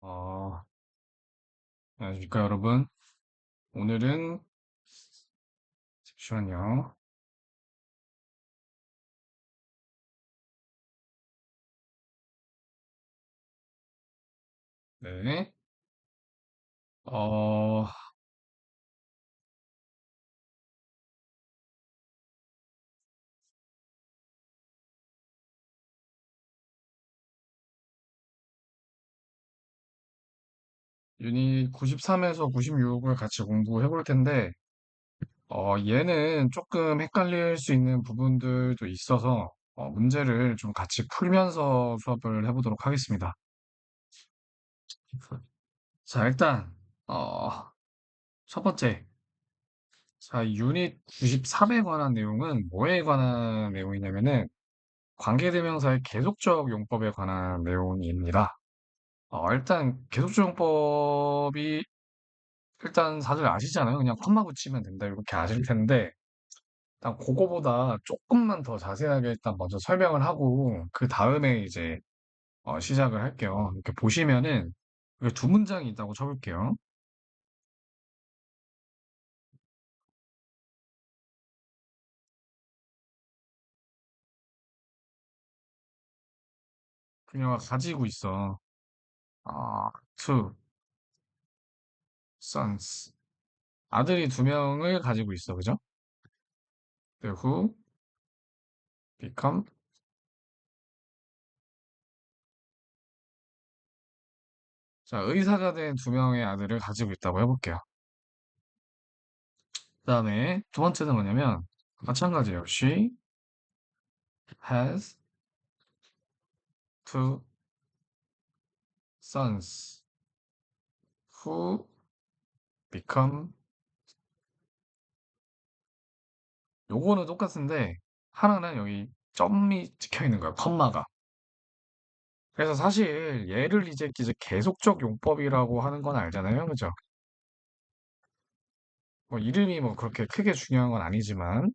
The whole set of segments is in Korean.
어, 안녕하십니까, 여러분. 오늘은, 잠시만요. 네. 어, 유닛 93에서 96을 같이 공부해 볼 텐데, 얘는 조금 헷갈릴 수 있는 부분들도 있어서, 문제를 좀 같이 풀면서 수업을 해보도록 하겠습니다. 자, 일단, 어, 첫 번째. 자, 유닛 93에 관한 내용은 뭐에 관한 내용이냐면은, 관계대명사의 계속적 용법에 관한 내용입니다. 일단 계속적용법이 일단 다들 아시잖아요. 그냥 콤마 붙이면 된다 이렇게 아실 텐데 일단 그거보다 조금만 더 자세하게 일단 먼저 설명을 하고 그 다음에 이제 시작을 할게요. 이렇게 보시면은 여기 두 문장이 있다고 쳐볼게요. 그녀가 가지고 있어. two sons. 아들이 두 명을 가지고 있어. 그죠? who become. 자, 의사가 된 두 명의 아들을 가지고 있다고 해볼게요. 그다음에 두 번째는 뭐냐면 마찬가지예요. She has two sons who become. 요거는 똑같은데 하나는 여기 점이 찍혀 있는 거야. 컴마가. 그래서 사실 얘를 이제 계속적 용법이라고 하는 건 알잖아요. 그죠? 뭐 이름이 뭐 그렇게 크게 중요한 건 아니지만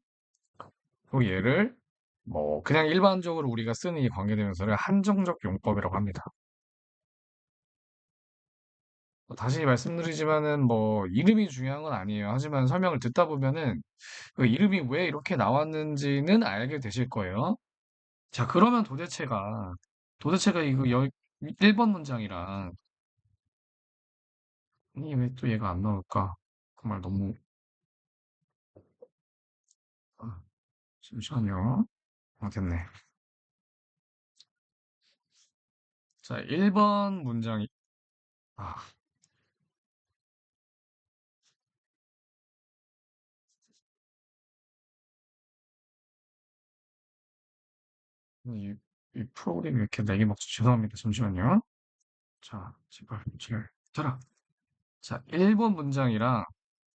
그 얘를 뭐 그냥 일반적으로 우리가 쓰는 이 관계대명사를 한정적 용법이라고 합니다. 다시 말씀드리지만은 뭐 이름이 중요한 건 아니에요. 하지만 설명을 듣다 보면은 그 이름이 왜 이렇게 나왔는지는 알게 되실 거예요. 자, 그러면 도대체가 이거 1번 문장이랑 이 왜 또 얘가 안 나올까? 정말 너무 아, 잠시만요. 됐네. 자, 1번 문장이 아, 이, 이 프로그램이 왜 이렇게 내게 먹지? 죄송합니다. 잠시만요. 자, 제발 잘 들어. 자, 1번 문장이랑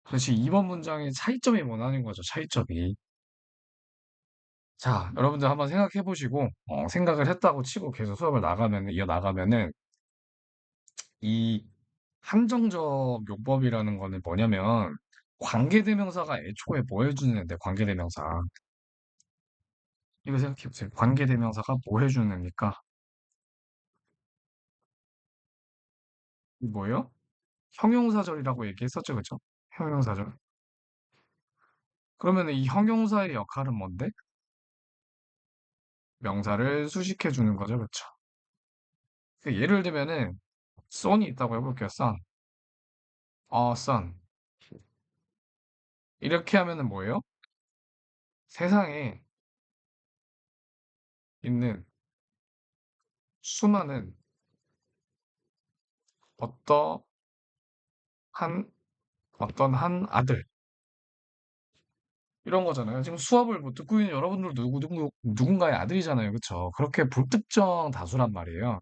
그렇지 2번 문장의 차이점이 뭐냐는 거죠. 차이점이. 자, 여러분들 한번 생각해 보시고 생각을 했다고 치고 계속 수업을 이어 나가면은 이 한정적 용법이라는 거는 뭐냐면 관계대명사가 애초에 뭐 해주는데 관계대명사 이거 생각해 보세요. 관계대명사가 뭐 해주는 애니까 뭐예요? 형용사절이라고 얘기했었죠, 그죠? 형용사절. 그러면 이 형용사의 역할은 뭔데? 명사를 수식해 주는 거죠, 그렇죠? 예를 들면은 son이 있다고 해볼게요. son, son 이렇게 하면은 뭐예요? 세상에 있는 수많은 어떠한 어떤 한 아들 이런 거잖아요. 지금 수업을 못 듣고 있는 여러분들 누군가의 아들이잖아요. 그쵸? 그렇게 불특정 다수란 말이에요.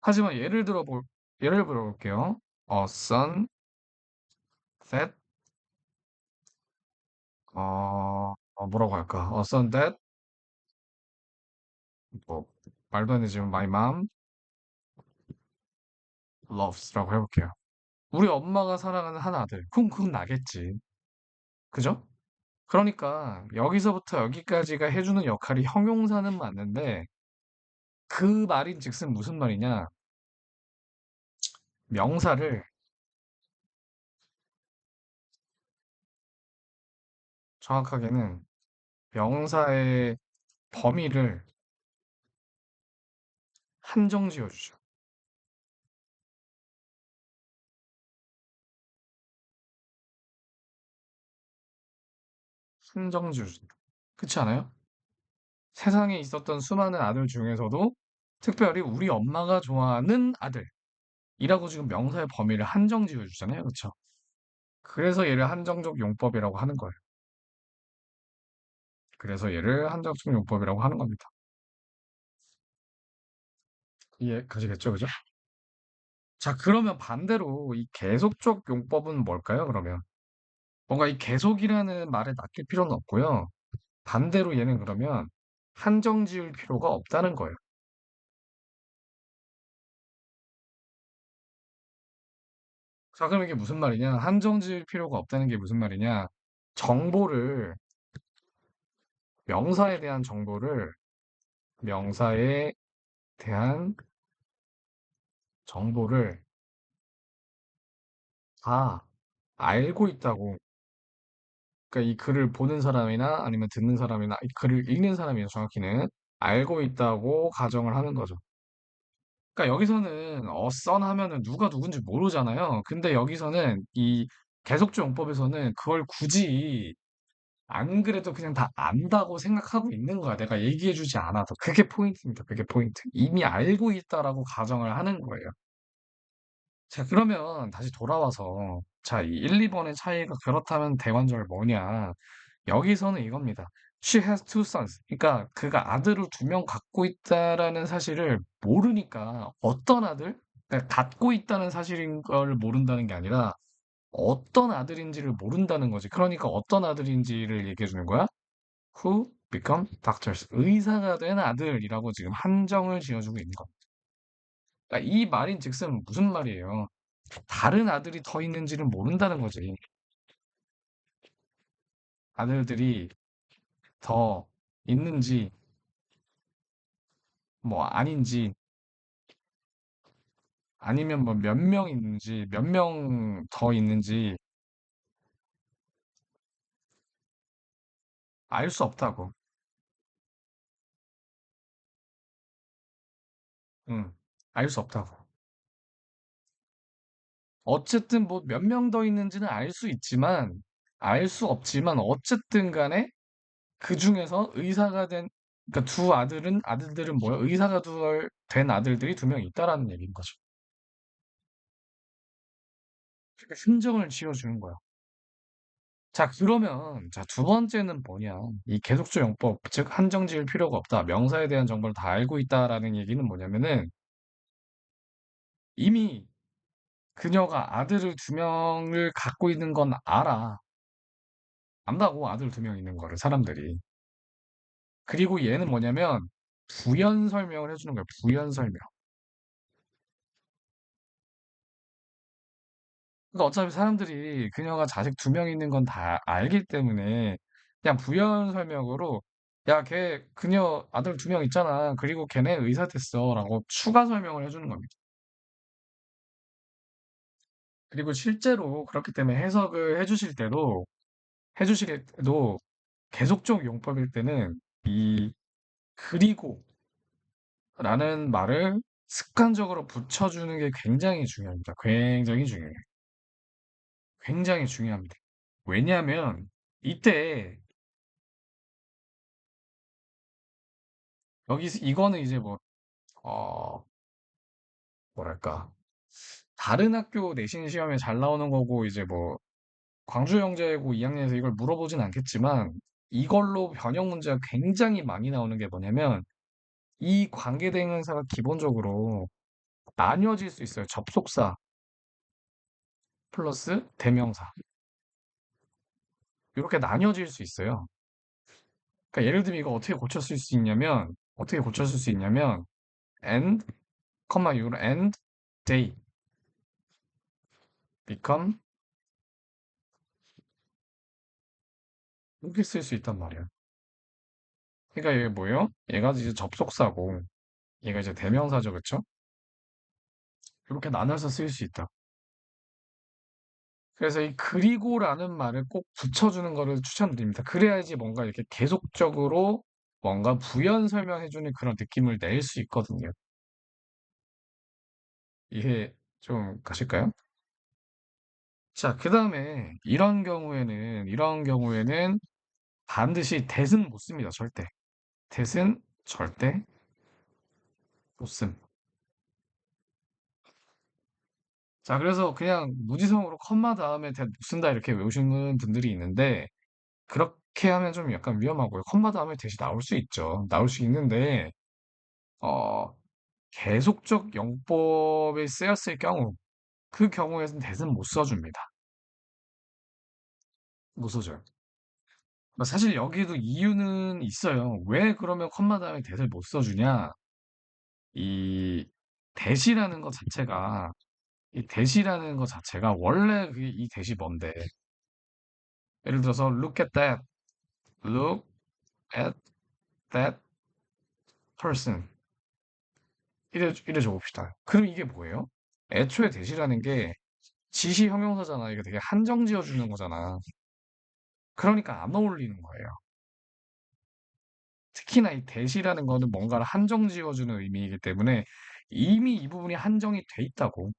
하지만 예를 들어볼게요. A son that, 뭐라고 할까? A son that, 뭐, 말도 안 되지만 my mom loves라고 해볼게요. 우리 엄마가 사랑하는 한 아들. 그건 나겠지. 그죠? 그러니까 여기서부터 여기까지가 해주는 역할이 형용사는 맞는데 그 말인즉슨 무슨 말이냐? 명사를 정확하게는 명사의 범위를 한정 지어주죠. 한정 지어주죠. 그렇지 않아요? 세상에 있었던 수많은 아들 중에서도 특별히 우리 엄마가 좋아하는 아들이라고 지금 명사의 범위를 한정 지어주잖아요. 그렇죠? 그래서 얘를 한정적 용법이라고 하는 거예요. 그래서 얘를 한정적 용법이라고 하는 겁니다. 이해 가시겠죠? 그죠? 자, 그러면 반대로 이 계속적 용법은 뭘까요? 그러면 뭔가 이 계속이라는 말을 낚일 필요는 없고요. 반대로 얘는 그러면 한정 지을 필요가 없다는 거예요. 자, 그럼 이게 무슨 말이냐? 한정 지을 필요가 없다는 게 무슨 말이냐? 정보를, 명사에 대한 정보를, 명사에 대한 정보를 다 알고 있다고. 그러니까 이 글을 보는 사람이나 아니면 듣는 사람이나 이 글을 읽는 사람이나 정확히는 알고 있다고 가정을 하는 거죠. 그러니까 여기서는 어선 하면은 누가 누군지 모르잖아요. 근데 여기서는 이 계속적 용법에서는 그걸 굳이 안 그래도 그냥 다 안다고 생각하고 있는 거야. 내가 얘기해주지 않아도. 그게 포인트입니다. 그게 포인트. 이미 알고 있다라고 가정을 하는 거예요. 자, 그러면 다시 돌아와서, 자, 이 1, 2번의 차이가 그렇다면 대관절 뭐냐? 여기서는 이겁니다. She has two sons. 그러니까 그가 아들을 두 명 갖고 있다라는 사실을 모르니까 어떤 아들? 그러니까 갖고 있다는 사실인 걸 모른다는 게 아니라 어떤 아들인지를 모른다는 거지. 그러니까 어떤 아들인지를 얘기해 주는 거야? Who become doctors. 의사가 된 아들이라고 지금 한정을 지어주고 있는 겁니다. 그러니까 이 말인즉슨 무슨 말이에요? 다른 아들이 더 있는지는 모른다는 거지. 아들들이 더 있는지 뭐 아닌지 아니면 뭐 몇 명 있는지 몇 명 더 있는지 알 수 없다고. 응, 알 수 없다고. 어쨌든 뭐 몇 명 더 있는지는 알 수 있지만 알 수 없지만 어쨌든 간에 그 중에서 의사가 된 그러니까 두 아들들은 뭐야? 의사가 된 아들들이 두 명 있다라는 얘기인 거죠. 그러니까 심정을 지어주는 거야. 자, 그러면 자, 두 번째는 뭐냐? 이 계속적 용법, 즉 한정 지을 필요가 없다. 명사에 대한 정보를 다 알고 있다라는 얘기는 뭐냐면은 이미 그녀가 아들을 두 명을 갖고 있는 건 알아. 안다고 아들 두 명 있는 거를 사람들이. 그리고 얘는 뭐냐면 부연 설명을 해주는 거야. 부연 설명. 그러니까 어차피 사람들이 그녀가 자식 두 명 있는 건 다 알기 때문에 그냥 부연 설명으로 야, 그녀 아들 두 명 있잖아. 그리고 걔네 의사 됐어. 라고 추가 설명을 해주는 겁니다. 그리고 실제로 그렇기 때문에 해주실 때도 계속적 용법일 때는 이 그리고 라는 말을 습관적으로 붙여주는 게 굉장히 중요합니다. 굉장히 중요해요. 굉장히 중요합니다. 왜냐하면 이때 이거는 이제 뭐 어, 뭐랄까 다른 학교 내신 시험에 잘 나오는 거고 이제 뭐 광주영재고 2학년에서 이걸 물어보진 않겠지만 이걸로 변형 문제가 굉장히 많이 나오는 게 뭐냐면 이 관계대명사가 기본적으로 나뉘어질 수 있어요. 접속사 플러스 대명사 이렇게 나뉘어질 수 있어요. 그러니까 예를 들면 이거 어떻게 고쳤을 수 있냐면 and, 이후로 and they become 이렇게 쓸 수 있단 말이야. 그러니까 이게 뭐예요? 얘가 이제 접속사고 얘가 이제 대명사죠, 그쵸? 이렇게 나눠서 쓸 수 있다. 그래서 이 그리고라는 말을 꼭 붙여주는 거를 추천드립니다. 그래야지 뭔가 이렇게 계속적으로 뭔가 부연 설명해주는 그런 느낌을 낼 수 있거든요. 이해 좀 가실까요? 자, 그 다음에 이런 경우에는 반드시 that은 못 씁니다. 절대. that은 절대 못 씀. 자, 그래서 그냥 무지성으로 컴마 다음에 that 못 쓴다 이렇게 외우시는 분들이 있는데 그렇게 하면 좀 약간 위험하고요. 컴마 다음에 that이 나올 수 있죠. 나올 수 있는데 어, 계속적 용법에 쓰였을 경우 그 경우에는 that은 못 써줍니다. 못 써줘요. 사실 여기도 이유는 있어요. 왜 그러면 컴마 다음에 that을 못 써주냐? 이 that이라는 것 자체가 이 that이라는 것 자체가 원래 이 that이 뭔데? 예를 들어서 look at that person 이래 줘봅시다. 그럼 이게 뭐예요? 애초에 that이라는 게 지시 형용사잖아. 이게 되게 한정 지어주는 거잖아. 그러니까 안 어울리는 거예요. 특히나 이 that이라는 거는 뭔가를 한정 지어주는 의미이기 때문에 이미 이 부분이 한정이 돼 있다고.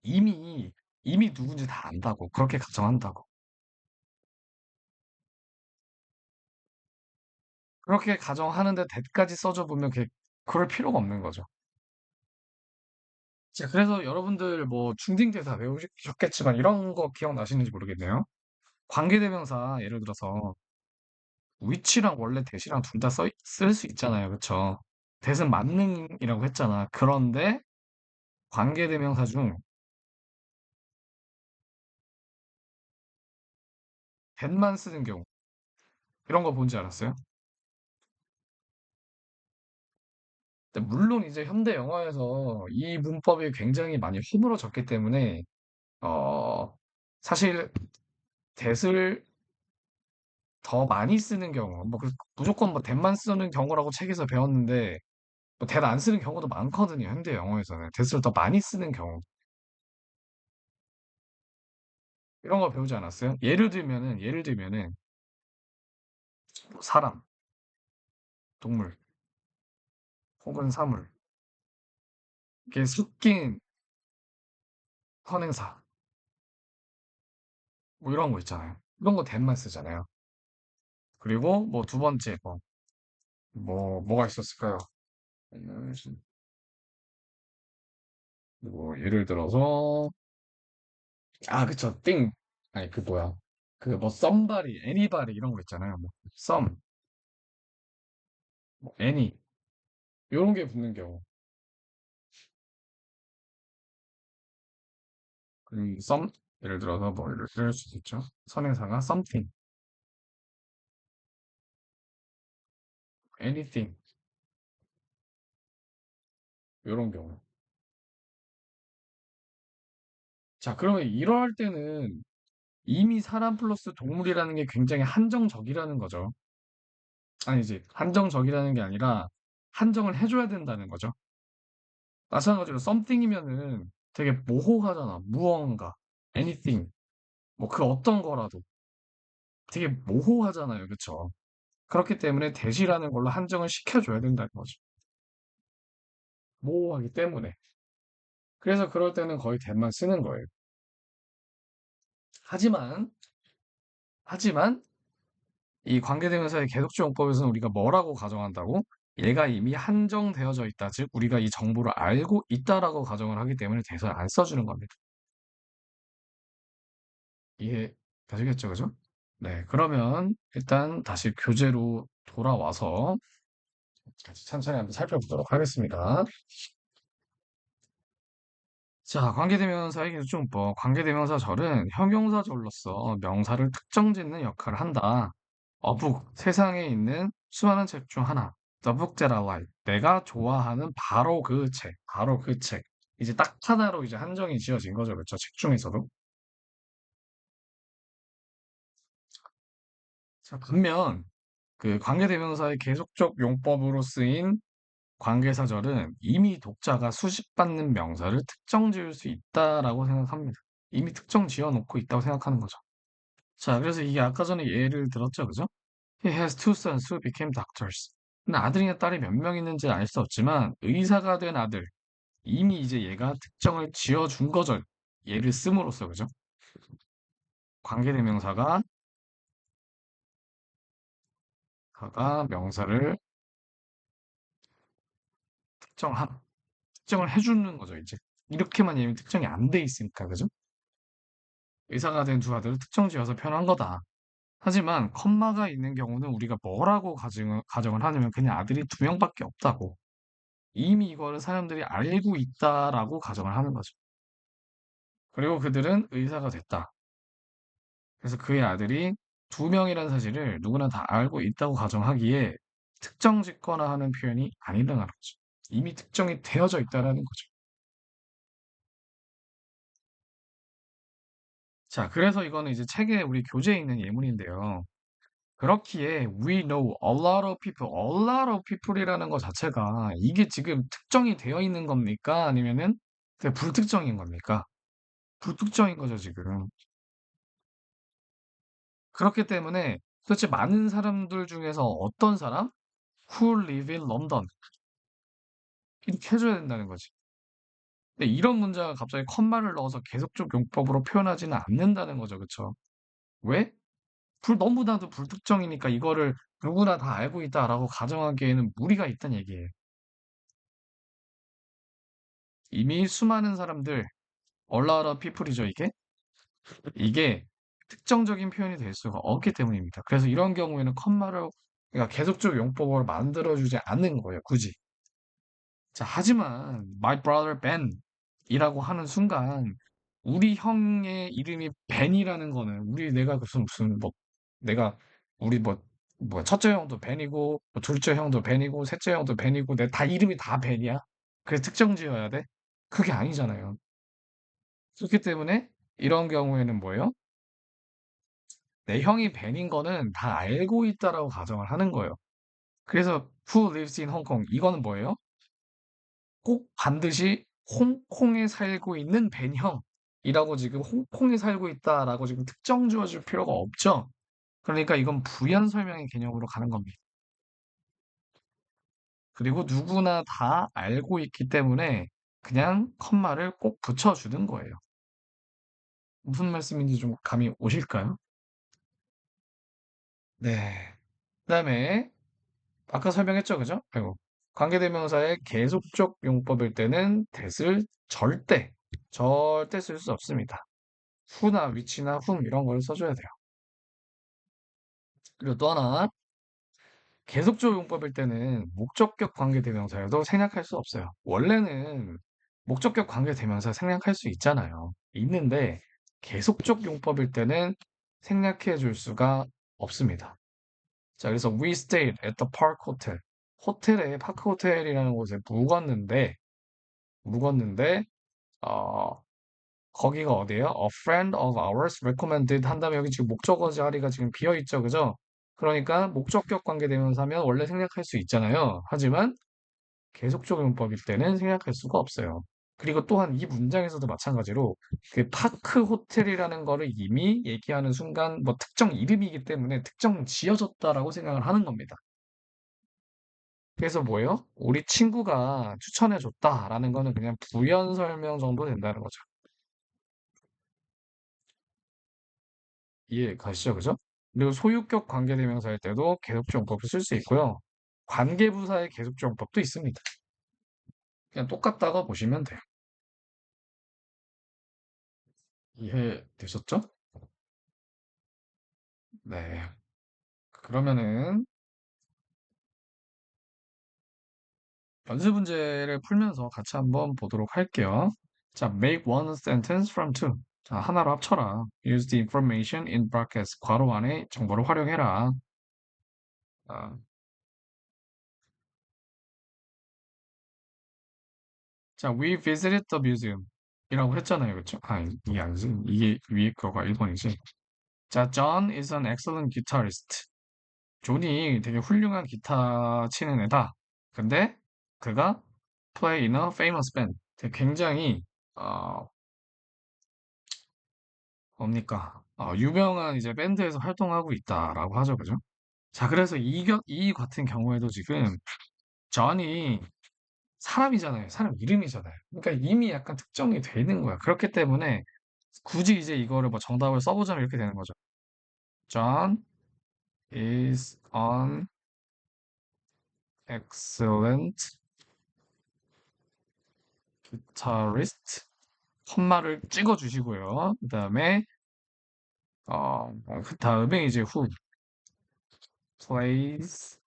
이미 이미 누군지 다 안다고. 그렇게 가정한다고. 그렇게 가정하는데 that까지 써줘 보면 그럴 필요가 없는 거죠. 자, 그래서 여러분들 뭐 중딩 때 다 외우셨겠지만 이런 거 기억나시는지 모르겠네요. 관계대명사 예를 들어서 which랑 원래 that이랑 둘 다 쓸 수 있잖아요. 그쵸? that은 만능이라고 했잖아. 그런데 관계대명사 중 that만 쓰는 경우 이런 거 본지 알았어요? 근데 물론 이제 현대 영어에서 이 문법이 굉장히 많이 허물어졌기 때문에 어 사실 that을 더 많이 쓰는 경우 뭐 무조건 뭐 that만 쓰는 경우라고 책에서 배웠는데 뭐 that 안 쓰는 경우도 많거든요. 현대 영어에서는 that을 더 많이 쓰는 경우 이런 거 배우지 않았어요? 예를 들면은 뭐 사람, 동물 혹은 사물 이게 섞인 선행사 뭐 이런 거 있잖아요. 이런 거 that만 쓰잖아요. 그리고 뭐 두 번째 뭐가 있었을까요? 음, 뭐 예를 들어서 그쵸 아니 그 뭐야 그 뭐 somebody, anybody 이런 거 있잖아요. 뭐 some, 뭐 any 요런 게 붙는 경우 some 예를 들어서 뭐 이럴 수도 있죠. 선행사가 something, anything 요런 경우. 자, 그러면 이럴 때는 이미 사람 플러스 동물이라는 게 굉장히 한정적이라는 거죠. 아니지, 한정적이라는 게 아니라 한정을 해줘야 된다는 거죠. 마찬가지로 something이면은 되게 모호하잖아. 무언가, anything, 뭐 그 어떤 거라도 되게 모호하잖아요. 그쵸? 그렇기 때문에 대시라는 걸로 한정을 시켜줘야 된다는 거죠. 모호하기 때문에. 그래서 그럴 때는 거의 대만 쓰는 거예요. 하지만, 하지만, 이 관계대명사의 계속적 용법에서는 우리가 뭐라고 가정한다고? 얘가 이미 한정되어져 있다. 즉, 우리가 이 정보를 알고 있다라고 가정을 하기 때문에 대사를 안 써주는 겁니다. 이해 되시겠죠? 그죠? 네. 그러면 일단 다시 교재로 돌아와서 같이 천천히 한번 살펴보도록 하겠습니다. 자, 관계대명사의 계속적용법. 관계대명사절은 형용사절로서 명사를 특정짓는 역할을 한다. 어북, 세상에 있는 수많은 책 중 하나. The book that I like. 내가 좋아하는 바로 그 책. 바로 그 책. 이제 딱 하나로 이제 한정이 지어진 거죠. 그렇죠? 책 중에서도. 자, 반면 그 관계대명사의 계속적 용법으로 쓰인 관계사절은 이미 독자가 수집받는 명사를 특정 지을 수 있다라고 생각합니다. 이미 특정 지어놓고 있다고 생각하는 거죠. 자, 그래서 이게 아까 전에 예를 들었죠, 그죠? He has two sons who became doctors. 근데 아들이나 딸이 몇 명 있는지 알 수 없지만 의사가 된 아들, 이미 이제 얘가 특정을 지어준 거죠. 얘를 씀으로써, 그죠? 관계대명사가 명사를 특정한, 특정을 해주는 거죠, 이제. 이렇게만 얘는 특정이 안 돼 있으니까, 그죠? 의사가 된 두 아들을 특정 지어서 표현한 거다. 하지만 컴마가 있는 경우는 우리가 뭐라고 가정을 하냐면 그냥 아들이 두 명밖에 없다고. 이미 이거를 사람들이 알고 있다라고 가정을 하는 거죠. 그리고 그들은 의사가 됐다. 그래서 그의 아들이 두 명이라는 사실을 누구나 다 알고 있다고 가정하기에 특정 짓거나 하는 표현이 아니라는 거죠. 이미 특정이 되어져 있다라는 거죠. 자, 그래서 이거는 이제 책에 우리 교재에 있는 예문인데요. 그렇기에 we know a lot of people, a lot of people이라는 것 자체가 이게 지금 특정이 되어 있는 겁니까? 아니면은 그냥 불특정인 겁니까? 불특정인 거죠, 지금. 그렇기 때문에 도대체 많은 사람들 중에서 어떤 사람? Who live in London. 이렇게 해줘야 된다는 거지. 근데 이런 문장을 갑자기 컴마를 넣어서 계속적 용법으로 표현하지는 않는다는 거죠, 그쵸? 왜? 너무나도 불특정이니까 이거를 누구나 다 알고 있다라고 가정하기에는 무리가 있다는 얘기예요. 이미 수많은 사람들, a lot of people이죠, 이게? 이게 특정적인 표현이 될 수가 없기 때문입니다. 그래서 이런 경우에는 컴마를, 그러니까 계속적 용법을 만들어주지 않는 거예요, 굳이. 자, 하지만 my brother Ben 이라고 하는 순간 우리 형의 이름이 벤이라는 거는 내가 무슨 뭐 내가 우리 뭐 첫째 형도 벤이고 뭐 둘째 형도 벤이고 셋째 형도 벤이고 내 다 이름이 다 벤이야. 그래 특정 지어야 돼? 그게 아니잖아요. 그렇기 때문에 이런 경우에는 뭐예요? 내 형이 벤인 거는 다 알고 있다라고 가정을 하는 거예요. 그래서 who lives in Hong Kong 이거는 뭐예요? 꼭 반드시 홍콩에 살고 있는 벤형이라고 지금 홍콩에 살고 있다라고 지금 특정 지어줄 필요가 없죠. 그러니까 이건 부연 설명의 개념으로 가는 겁니다. 그리고 누구나 다 알고 있기 때문에 그냥 컴마를 꼭 붙여주는 거예요. 무슨 말씀인지 좀 감이 오실까요? 네. 그다음에 아까 설명했죠, 그죠? 아이고. 관계대명사의 계속적 용법일 때는 that을 절대 쓸 수 없습니다. who나 which나 whom 이런 걸 써줘야 돼요. 그리고 또 하나, 계속적 용법일 때는 목적격 관계대명사여도 생략할 수 없어요. 원래는 목적격 관계대명사 생략할 수 있잖아요. 있는데 계속적 용법일 때는 생략해 줄 수가 없습니다. 자, 그래서 we stayed at the park hotel. 호텔에 파크 호텔이라는 곳에 묵었는데 어, 거기가 어디예요? A friend of ours recommended 한 다음에 여기 지금 목적어 자리가 지금 비어 있죠, 그죠? 그러니까 목적격 관계대명사면 원래 생략할 수 있잖아요. 하지만 계속적 용법일 때는 생략할 수가 없어요. 그리고 또한 이 문장에서도 마찬가지로 그 파크 호텔이라는 거를 이미 얘기하는 순간 뭐 특정 이름이기 때문에 특정 지어졌다라고 생각을 하는 겁니다. 그래서 뭐예요? 우리 친구가 추천해줬다라는 거는 그냥 부연 설명 정도 된다는 거죠. 이해 가시죠? 그죠? 그리고 소유격 관계대명사일 때도 계속적용법을 쓸 수 있고요. 관계부사의 계속적용법도 있습니다. 그냥 똑같다고 보시면 돼요. 이해되셨죠? 네. 그러면은 연습 문제를 풀면서 같이 한번 보도록 할게요. 자, make one sentence from two. 자, 하나로 합쳐라. Use the information in brackets. 괄호 안에 정보를 활용해라. 아, 자, we visited the museum. 이라고 했잖아요. 그쵸? 이게 아니지. 이게 위에 거가 1번이지. 자, John is an excellent guitarist. 존이 되게 훌륭한 기타 치는 애다. 근데 그가 play in a famous band. 굉장히 어, 뭡니까? 유명한 이제 밴드에서 활동하고 있다라고 하죠, 그죠? 자, 그래서 이 같은 경우에도 지금 존이 사람이잖아요. 사람 이름이잖아요. 그러니까 이미 약간 특정이 되는 거야. 그렇기 때문에 굳이 이제 이거를 뭐 정답을 써보자면 이렇게 되는 거죠. John is an excellent guitarist. 콤마를 찍어 주시고요. 그 다음에 이제 who plays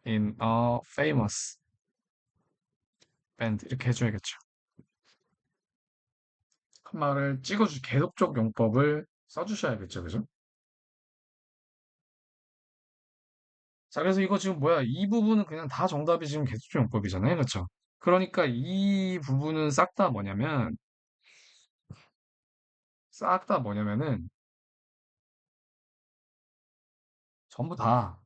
in a famous band 이렇게 해줘야겠죠. 콤마를 계속적 용법을 써주셔야겠죠, 그죠? 자, 그래서 이거 지금 뭐야? 이 부분은 그냥 다 정답이 지금 계속적 용법이잖아요, 그렇죠? 그러니까 이 부분은 싹 다 뭐냐면은 전부 다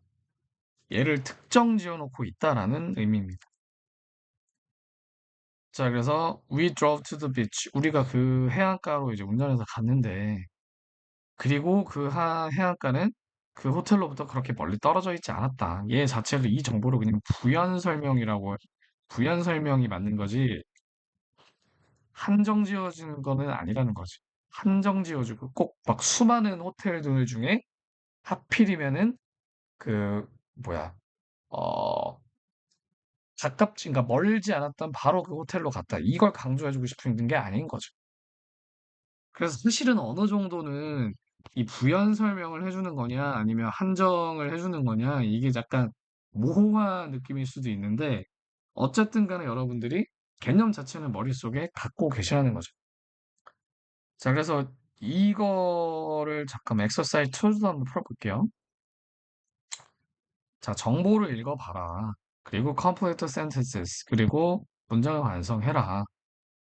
얘를 특정 지어놓고 있다라는 의미입니다. 자, 그래서 we drove to the beach. 우리가 그 해안가로 이제 운전해서 갔는데, 그리고 그 해안가는 그 호텔로부터 그렇게 멀리 떨어져 있지 않았다. 얘 자체를 이 정보를 그냥 부연 설명이 맞는 거지, 한정 지어진 거는 아니라는 거지. 한정 지어주고 꼭 막 수많은 호텔들 중에 하필이면은 그, 뭐야, 어, 그러니까 멀지 않았던 바로 그 호텔로 갔다. 이걸 강조해주고 싶은 게 아닌 거죠. 그래서 사실은 어느 정도는 이 부연 설명을 해주는 거냐, 아니면 한정을 해주는 거냐, 이게 약간 모호한 느낌일 수도 있는데, 어쨌든 간에 여러분들이 개념 자체는 머릿속에 갖고 계시라는 거죠. 자, 그래서 이거를 잠깐 엑서사이즈 2도 한번 풀어볼게요. 자, 정보를 읽어봐라. 그리고 complete sentences, 그리고 문장을 완성해라.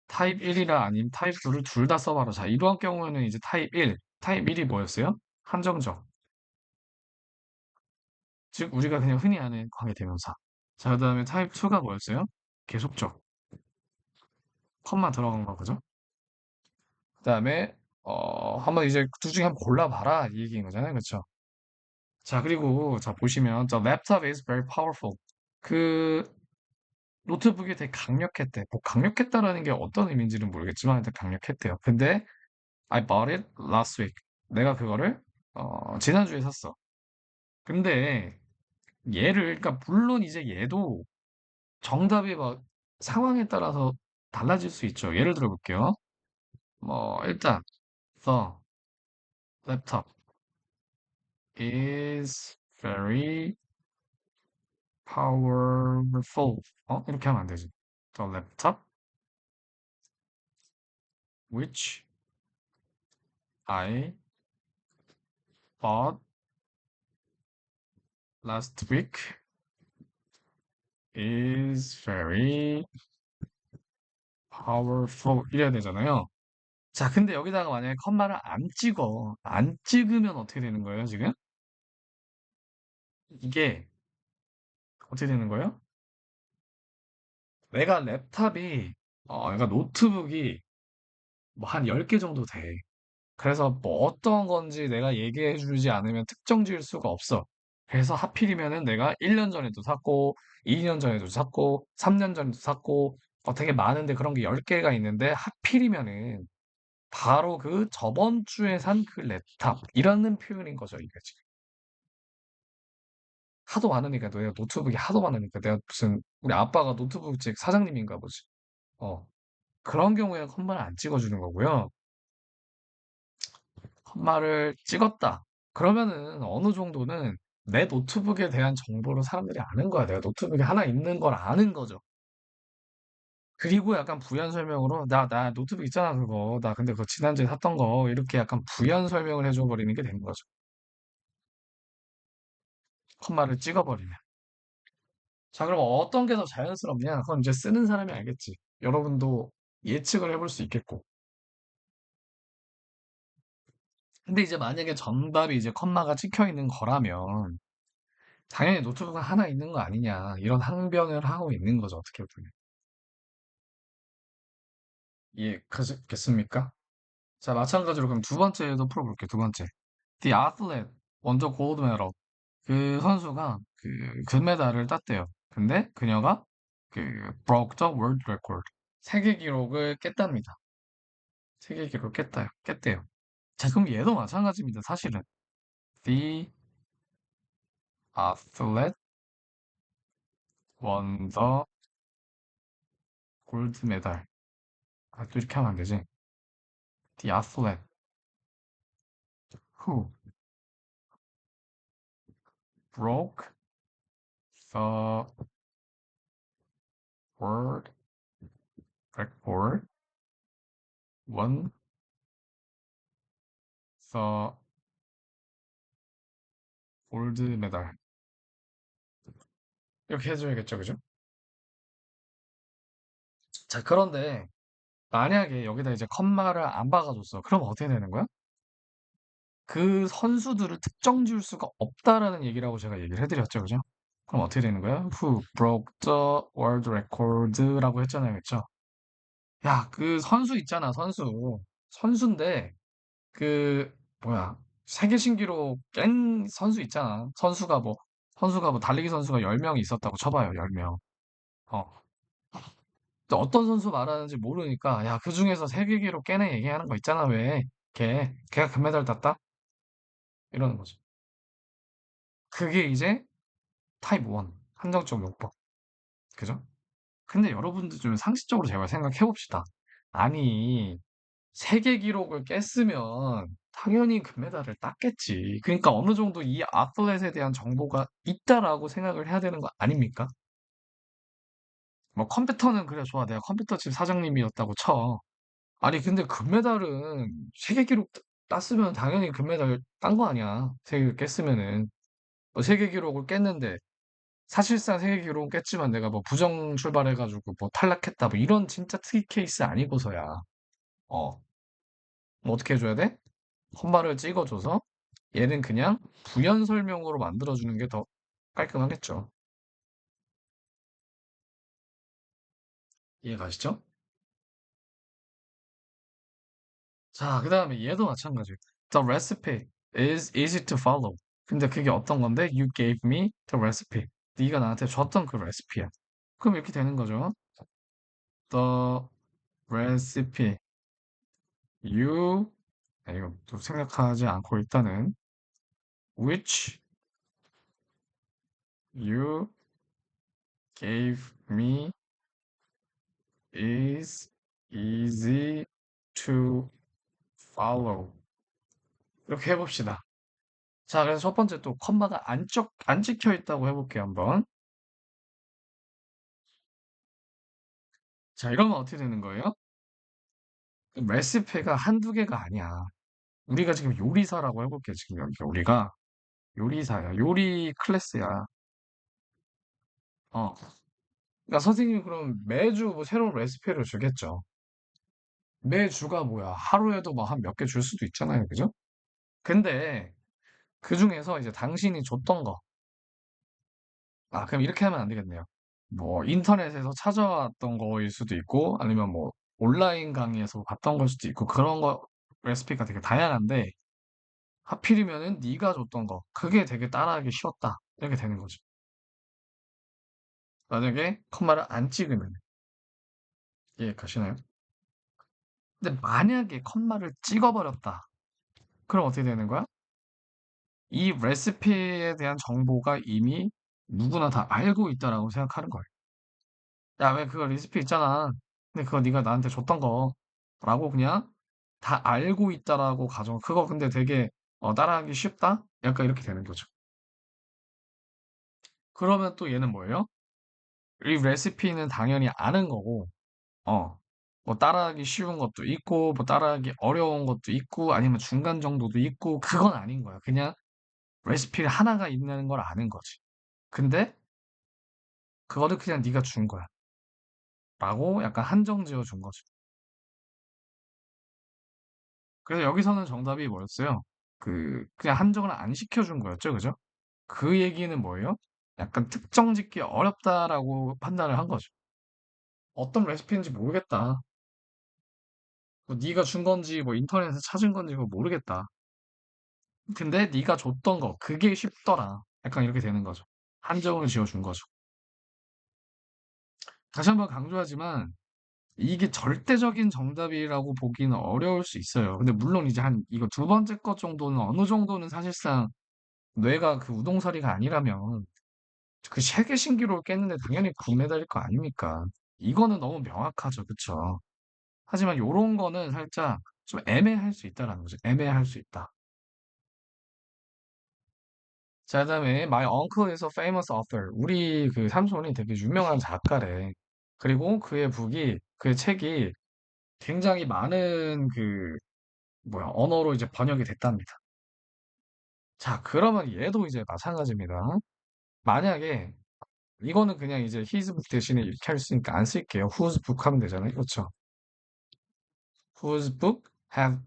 타입 1이라 아님 타입 2를 둘 다 써봐라. 자, 이러한 경우에는 이제 타입 1이 뭐였어요? 한정적. 즉, 우리가 그냥 흔히 아는 관계대명사. 자, 그 다음에 타입 2가 뭐였어요? 계속적. 컴마 들어간 거, 그죠? 그 다음에, 한번 이제 둘 중에 한번 골라봐라. 이 얘기인 거잖아요. 그쵸? 자, 그리고, 자, 보시면, The laptop is very powerful. 그, 노트북이 되게 강력했대. 뭐, 강력했다라는 게 어떤 의미인지는 모르겠지만, 일단 강력했대요. 근데, I bought it last week. 내가 그거를, 지난주에 샀어. 근데, 그러니까, 물론 이제 얘도 정답이 막 상황에 따라서 달라질 수 있죠. 예를 들어 볼게요. 뭐, 일단, The laptop is very powerful. 이렇게 하면 안 되지. The laptop which I bought last week is very powerful. 이래야 되잖아요. 자, 근데 여기다가 만약에 컴마를 안 찍어. 안 찍으면 어떻게 되는 거예요, 지금? 이게 어떻게 되는 거예요? 내가 랩탑이, 그러니까 노트북이 뭐 한 10개 정도 돼. 그래서 뭐 어떤 건지 내가 얘기해 주지 않으면 특정 지을 수가 없어. 그래서 하필이면은 내가 1년 전에도 샀고, 2년 전에도 샀고, 3년 전에도 샀고, 되게 많은데 그런 게 10개가 있는데 하필이면은 바로 그 저번 주에 산 그 랩탑. 이라는 표현인 거죠, 이게 지금. 하도 많으니까, 내가 노트북이 하도 많으니까, 내가 무슨, 우리 아빠가 노트북집 사장님인가 보지. 어. 그런 경우에는 컴마를 안 찍어주는 거고요. 컴마를 찍었다. 그러면은 어느 정도는 내 노트북에 대한 정보를 사람들이 아는 거야. 내가 노트북이 하나 있는 걸 아는 거죠. 그리고 약간 부연 설명으로, 나 노트북 있잖아, 그거. 나 근데 그거 지난주에 샀던 거. 이렇게 약간 부연 설명을 해줘 버리는 게 되는 거죠. 컴마를 찍어버리면. 자, 그럼 어떤 게 더 자연스럽냐? 그건 이제 쓰는 사람이 알겠지. 여러분도 예측을 해볼 수 있겠고. 근데 이제 만약에 정답이 이제 컴마가 찍혀 있는 거라면, 당연히 노트북은 하나 있는 거 아니냐. 이런 항변을 하고 있는 거죠, 어떻게 보면. 이해겠습니까? 자, 마찬가지로 그럼 두 번째도 풀어볼게요, 두 번째. The athlete, 먼저 골드 메달. 그 선수가 그 금메달을 땄대요. 근데 그녀가 그 broke the world record. 세계 기록을 깼답니다. 세계 기록을 깼대요. 자, 그럼 얘도 마찬가지입니다, 사실은. The athlete won the gold medal. 아, 또 이렇게 하면 안 되지. The athlete who broke the world record won the gold medal. 이렇게 해줘야겠죠, 그죠? 자, 그런데 만약에 여기다 이제 컴마를 안 박아줬어. 그럼 어떻게 되는 거야? 그 선수들을 특정 지을 수가 없다라는 얘기라고 제가 얘기를 해드렸죠, 그죠? 그럼 어떻게 되는 거야? Who broke the world record라고 했잖아요, 그쵸? 야, 그 선수 있잖아, 선수. 선수인데, 그, 뭐야, 세계 신기록 깬 선수 있잖아. 선수가 뭐, 달리기 선수가 10명이 있었다고 쳐봐요, 10명. 어. 또 어떤 선수 말하는지 모르니까, 야, 그 중에서 세계 기록 깨네 얘기하는 거 있잖아, 왜. 걔가 금메달 땄다? 이러는 거죠. 그게 이제 타입 1, 한정적 요법. 그죠? 근데 여러분들 좀 상식적으로 제발 생각해 봅시다. 아니, 세계 기록을 깼으면 당연히 금메달을 땄겠지. 그러니까 어느 정도 이 아틀렛에 대한 정보가 있다라고 생각을 해야 되는 거 아닙니까? 뭐 컴퓨터는 그래 좋아. 내가 컴퓨터집 사장님이었다고 쳐. 아니 근데 금메달은 세계 기록 땄으면 당연히 금메달 딴 거 아니야. 세계 기록 깼으면은. 뭐 세계 기록을 깼는데 사실상 세계 기록은 깼지만 내가 뭐 부정 출발해가지고 뭐 탈락했다 뭐 이런 진짜 특이 케이스 아니고서야 어 뭐 어떻게 해줘야 돼? 콤마를 찍어줘서 얘는 그냥 부연 설명으로 만들어주는 게 더 깔끔하겠죠. 이해 가시죠? 자, 그 다음에 얘도 마찬가지예요. The recipe is easy to follow. 근데 그게 어떤 건데? You gave me the recipe. 네가 나한테 줬던 그 레시피야. 그럼 이렇게 되는 거죠. The recipe you 이거 또 생각하지 않고 일단은 which you gave me is easy to follow. 이렇게 해봅시다. 자, 그래서 첫 번째 또 컴마가 안 찍혀 있다고 해볼게요, 한번. 자, 이러면 어떻게 되는 거예요? 레시피가 한두 개가 아니야. 우리가 지금 요리사라고 해볼게요, 지금 여기. 우리가 요리사야. 요리 클래스야. 어. 그러니까 선생님이 그럼 매주 뭐 새로운 레시피를 주겠죠. 매주가 뭐야? 하루에도 뭐 한 몇 개 줄 수도 있잖아요. 그죠? 근데 그 중에서 이제 당신이 줬던 거. 아, 그럼 이렇게 하면 안 되겠네요. 뭐 인터넷에서 찾아왔던 거일 수도 있고 아니면 뭐 온라인 강의에서 봤던 걸 수도 있고 그런 거 레시피가 되게 다양한데 하필이면은 네가 줬던 거 그게 되게 따라하기 쉬웠다 이렇게 되는 거죠. 만약에 컴마를 안 찍으면 이해가시나요? 근데 만약에 컴마를 찍어버렸다. 그럼 어떻게 되는 거야? 이 레시피에 대한 정보가 이미 누구나 다 알고 있다라고 생각하는 거예요. 야, 왜 그거 레시피 있잖아. 근데 그거 네가 나한테 줬던 거라고 그냥 다 알고 있다라고 가정. 그거 근데 되게 따라하기 쉽다? 약간 이렇게 되는 거죠. 그러면 또 얘는 뭐예요? 이 레시피는 당연히 아는 거고, 어, 뭐 따라하기 쉬운 것도 있고, 뭐 따라하기 어려운 것도 있고, 아니면 중간 정도도 있고, 그건 아닌 거야. 그냥 레시피 하나가 있는 걸 아는 거지. 근데 그거를 그냥 네가 준 거야. 라고 약간 한정 지어 준 거죠. 그래서 여기서는 정답이 뭐였어요? 그냥 한정을 안 시켜준 거였죠, 그죠? 그 얘기는 뭐예요? 약간 특정 짓기 어렵다라고 판단을 한 거죠. 어떤 레시피인지 모르겠다. 뭐 네가 준 건지 뭐 인터넷에서 찾은 건지 뭐 모르겠다. 근데 네가 줬던 거 그게 쉽더라. 약간 이렇게 되는 거죠. 한정을 지어준 거죠. 다시 한번 강조하지만 이게 절대적인 정답이라고 보기는 어려울 수 있어요. 근데 물론 이제 한 이거 두 번째 것 정도는 어느 정도는 사실상 뇌가 그 우동사리가 아니라면 그 세계 신기록을 깼는데 당연히 금메달일 거 아닙니까? 이거는 너무 명확하죠. 그쵸? 하지만 요런 거는 살짝 좀 애매할 수 있다라는 거죠. 애매할 수 있다. 자, 그다음에 My uncle is a famous author. 우리 그 삼촌이 되게 유명한 작가래. 그리고 그의 북이 그의 책이 굉장히 많은 그 뭐야 언어로 이제 번역이 됐답니다. 자, 그러면 얘도 이제 마찬가지입니다. 만약에 이거는 그냥 이제 his book 대신에 이렇게 할 수 있으니까 안 쓸게요. whose book 하면 되잖아요. 그렇죠? whose book have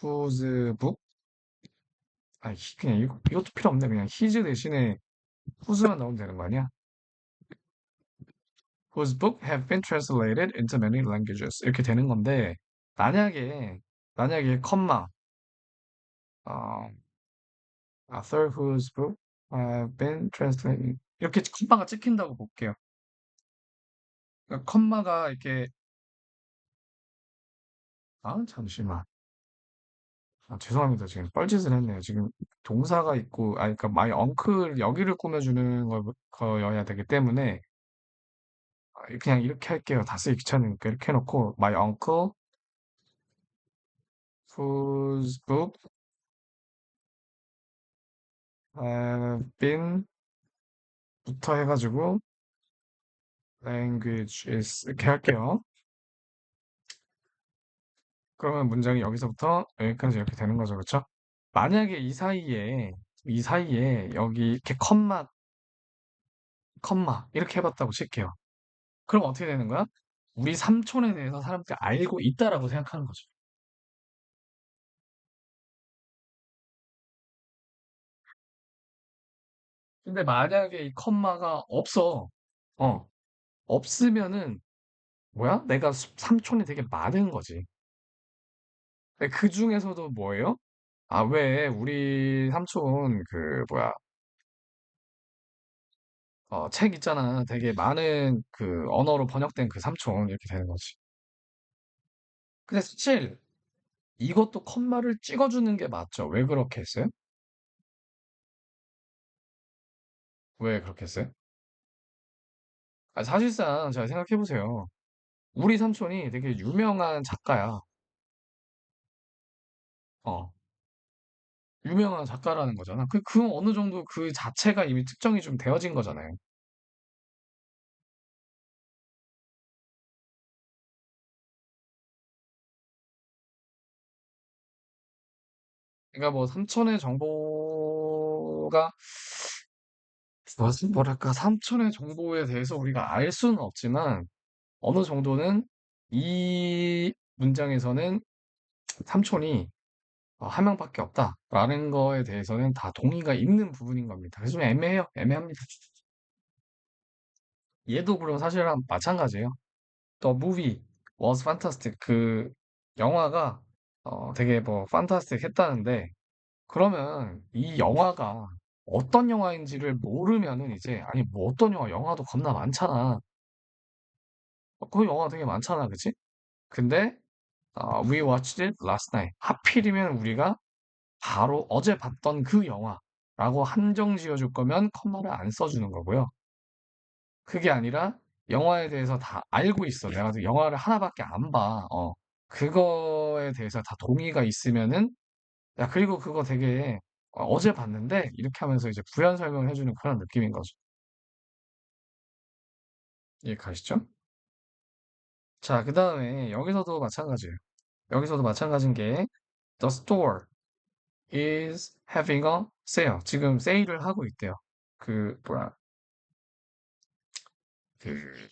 whose book 아 그냥 이것도 필요 없네. 그냥 his 대신에 whose만 넣으면 되는 거 아니야? whose book have been translated into many languages 이렇게 되는 건데 만약에 컴마 어, author whose book have been translated 이렇게 컴마가 찍힌다고 볼게요. 그러니까 컴마가 이렇게 아 잠시만 아, 죄송합니다. 지금 뻘짓을 했네요. 지금 동사가 있고 아 그러니까 my uncle 여기를 꾸며주는 거여야 되기 때문에 그냥 이렇게 할게요. 다 쓰기 귀찮으니까 이렇게 해놓고 my uncle whose book have been 부터 해가지고 languages 이렇게 할게요. 그러면 문장이 여기서부터 여기까지 이렇게 되는 거죠. 그렇죠? 만약에 이 사이에 여기 이렇게 컴마 이렇게 해봤다고 칠게요. 그럼 어떻게 되는 거야? 우리 삼촌에 대해서 사람들이 알고 있다라고 생각하는 거죠. 근데 만약에 이 컴마가 없어. 어, 없으면은 뭐야? 내가 삼촌이 되게 많은 거지. 근데 그 중에서도 뭐예요? 아, 왜 우리 삼촌 그 뭐야? 책 있잖아. 되게 많은 그 언어로 번역된 그 삼촌 이렇게 되는 거지. 근데 사실 이것도 컴마를 찍어주는 게 맞죠. 왜 그렇게 했어요? 왜 그렇게 했어요? 아, 사실상 잘 생각해 보세요. 우리 삼촌이 되게 유명한 작가야. 어, 유명한 작가라는 거잖아. 그 어느 정도 그 자체가 이미 특정이 좀 되어진 거잖아요. 그러니까 뭐 삼촌의 정보가 뭐랄까 삼촌의 정보에 대해서 우리가 알 수는 없지만 어느 정도는 이 문장에서는 삼촌이 한 명밖에 없다라는 거에 대해서는 다 동의가 있는 부분인 겁니다. 그래서 좀 애매해요. 애매합니다. 얘도 그럼 사실은 마찬가지예요. The movie was fantastic. 그 영화가 되게 뭐 판타스틱 했다는데 그러면 이 영화가 어떤 영화인지를 모르면은 이제 아니 뭐 어떤 영화도 겁나 많잖아. 그 영화 되게 많잖아, 그치? 근데 we watched it last night. 하필이면 우리가 바로 어제 봤던 그 영화라고 한정 지어줄 거면 컴마를 안 써주는 거고요. 그게 아니라 영화에 대해서 다 알고 있어. 내가 영화를 하나밖에 안 봐. 그거에 대해서 다 동의가 있으면은 야 그리고 그거 되게 어제 봤는데 이렇게 하면서 이제 부연 설명을 해주는 그런 느낌인 거죠. 이해 가시죠? 자, 그 다음에 여기서도 마찬가지예요. 여기서도 마찬가지인 게 The store is having a sale. 지금 세일을 하고 있대요. 그 뭐야 그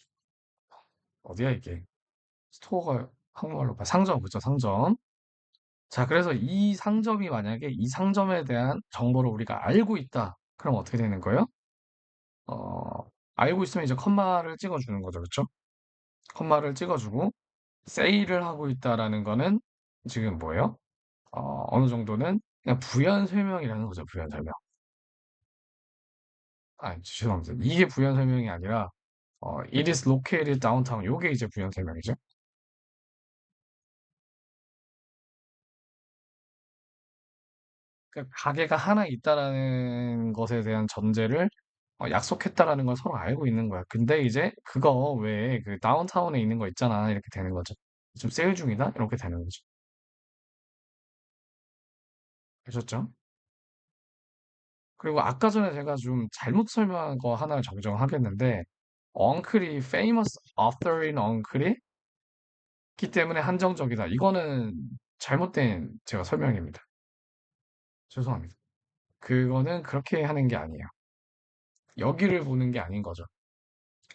어디야 이게 스토어가 한국말로 상점 그죠 상점. 자, 그래서 이 상점이 만약에 이 상점에 대한 정보를 우리가 알고 있다. 그럼 어떻게 되는 거예요? 알고 있으면 이제 컴마를 찍어주는 거죠. 그쵸? 컴마를 찍어주고, 세일을 하고 있다라는 거는 지금 뭐예요? 어느 정도는 그냥 부연 설명이라는 거죠. 부연 설명. 아, 죄송합니다. 이게 부연 설명이 아니라, it is located downtown. 요게 이제 부연 설명이죠. 그러니까 가게가 하나 있다라는 것에 대한 전제를 약속했다라는 걸 서로 알고 있는 거야. 근데 이제 그거 왜 그 다운타운에 있는 거 있잖아. 이렇게 되는 거죠. 지금 세일 중이다? 이렇게 되는 거죠. 아셨죠? 그리고 아까 전에 제가 좀 잘못 설명한 거 하나를 정정하겠는데, 엉클이 famous author인 엉클이 기 때문에 한정적이다. 이거는 잘못된 제가 설명입니다. 죄송합니다. 그거는 그렇게 하는 게 아니에요. 여기를 보는 게 아닌 거죠.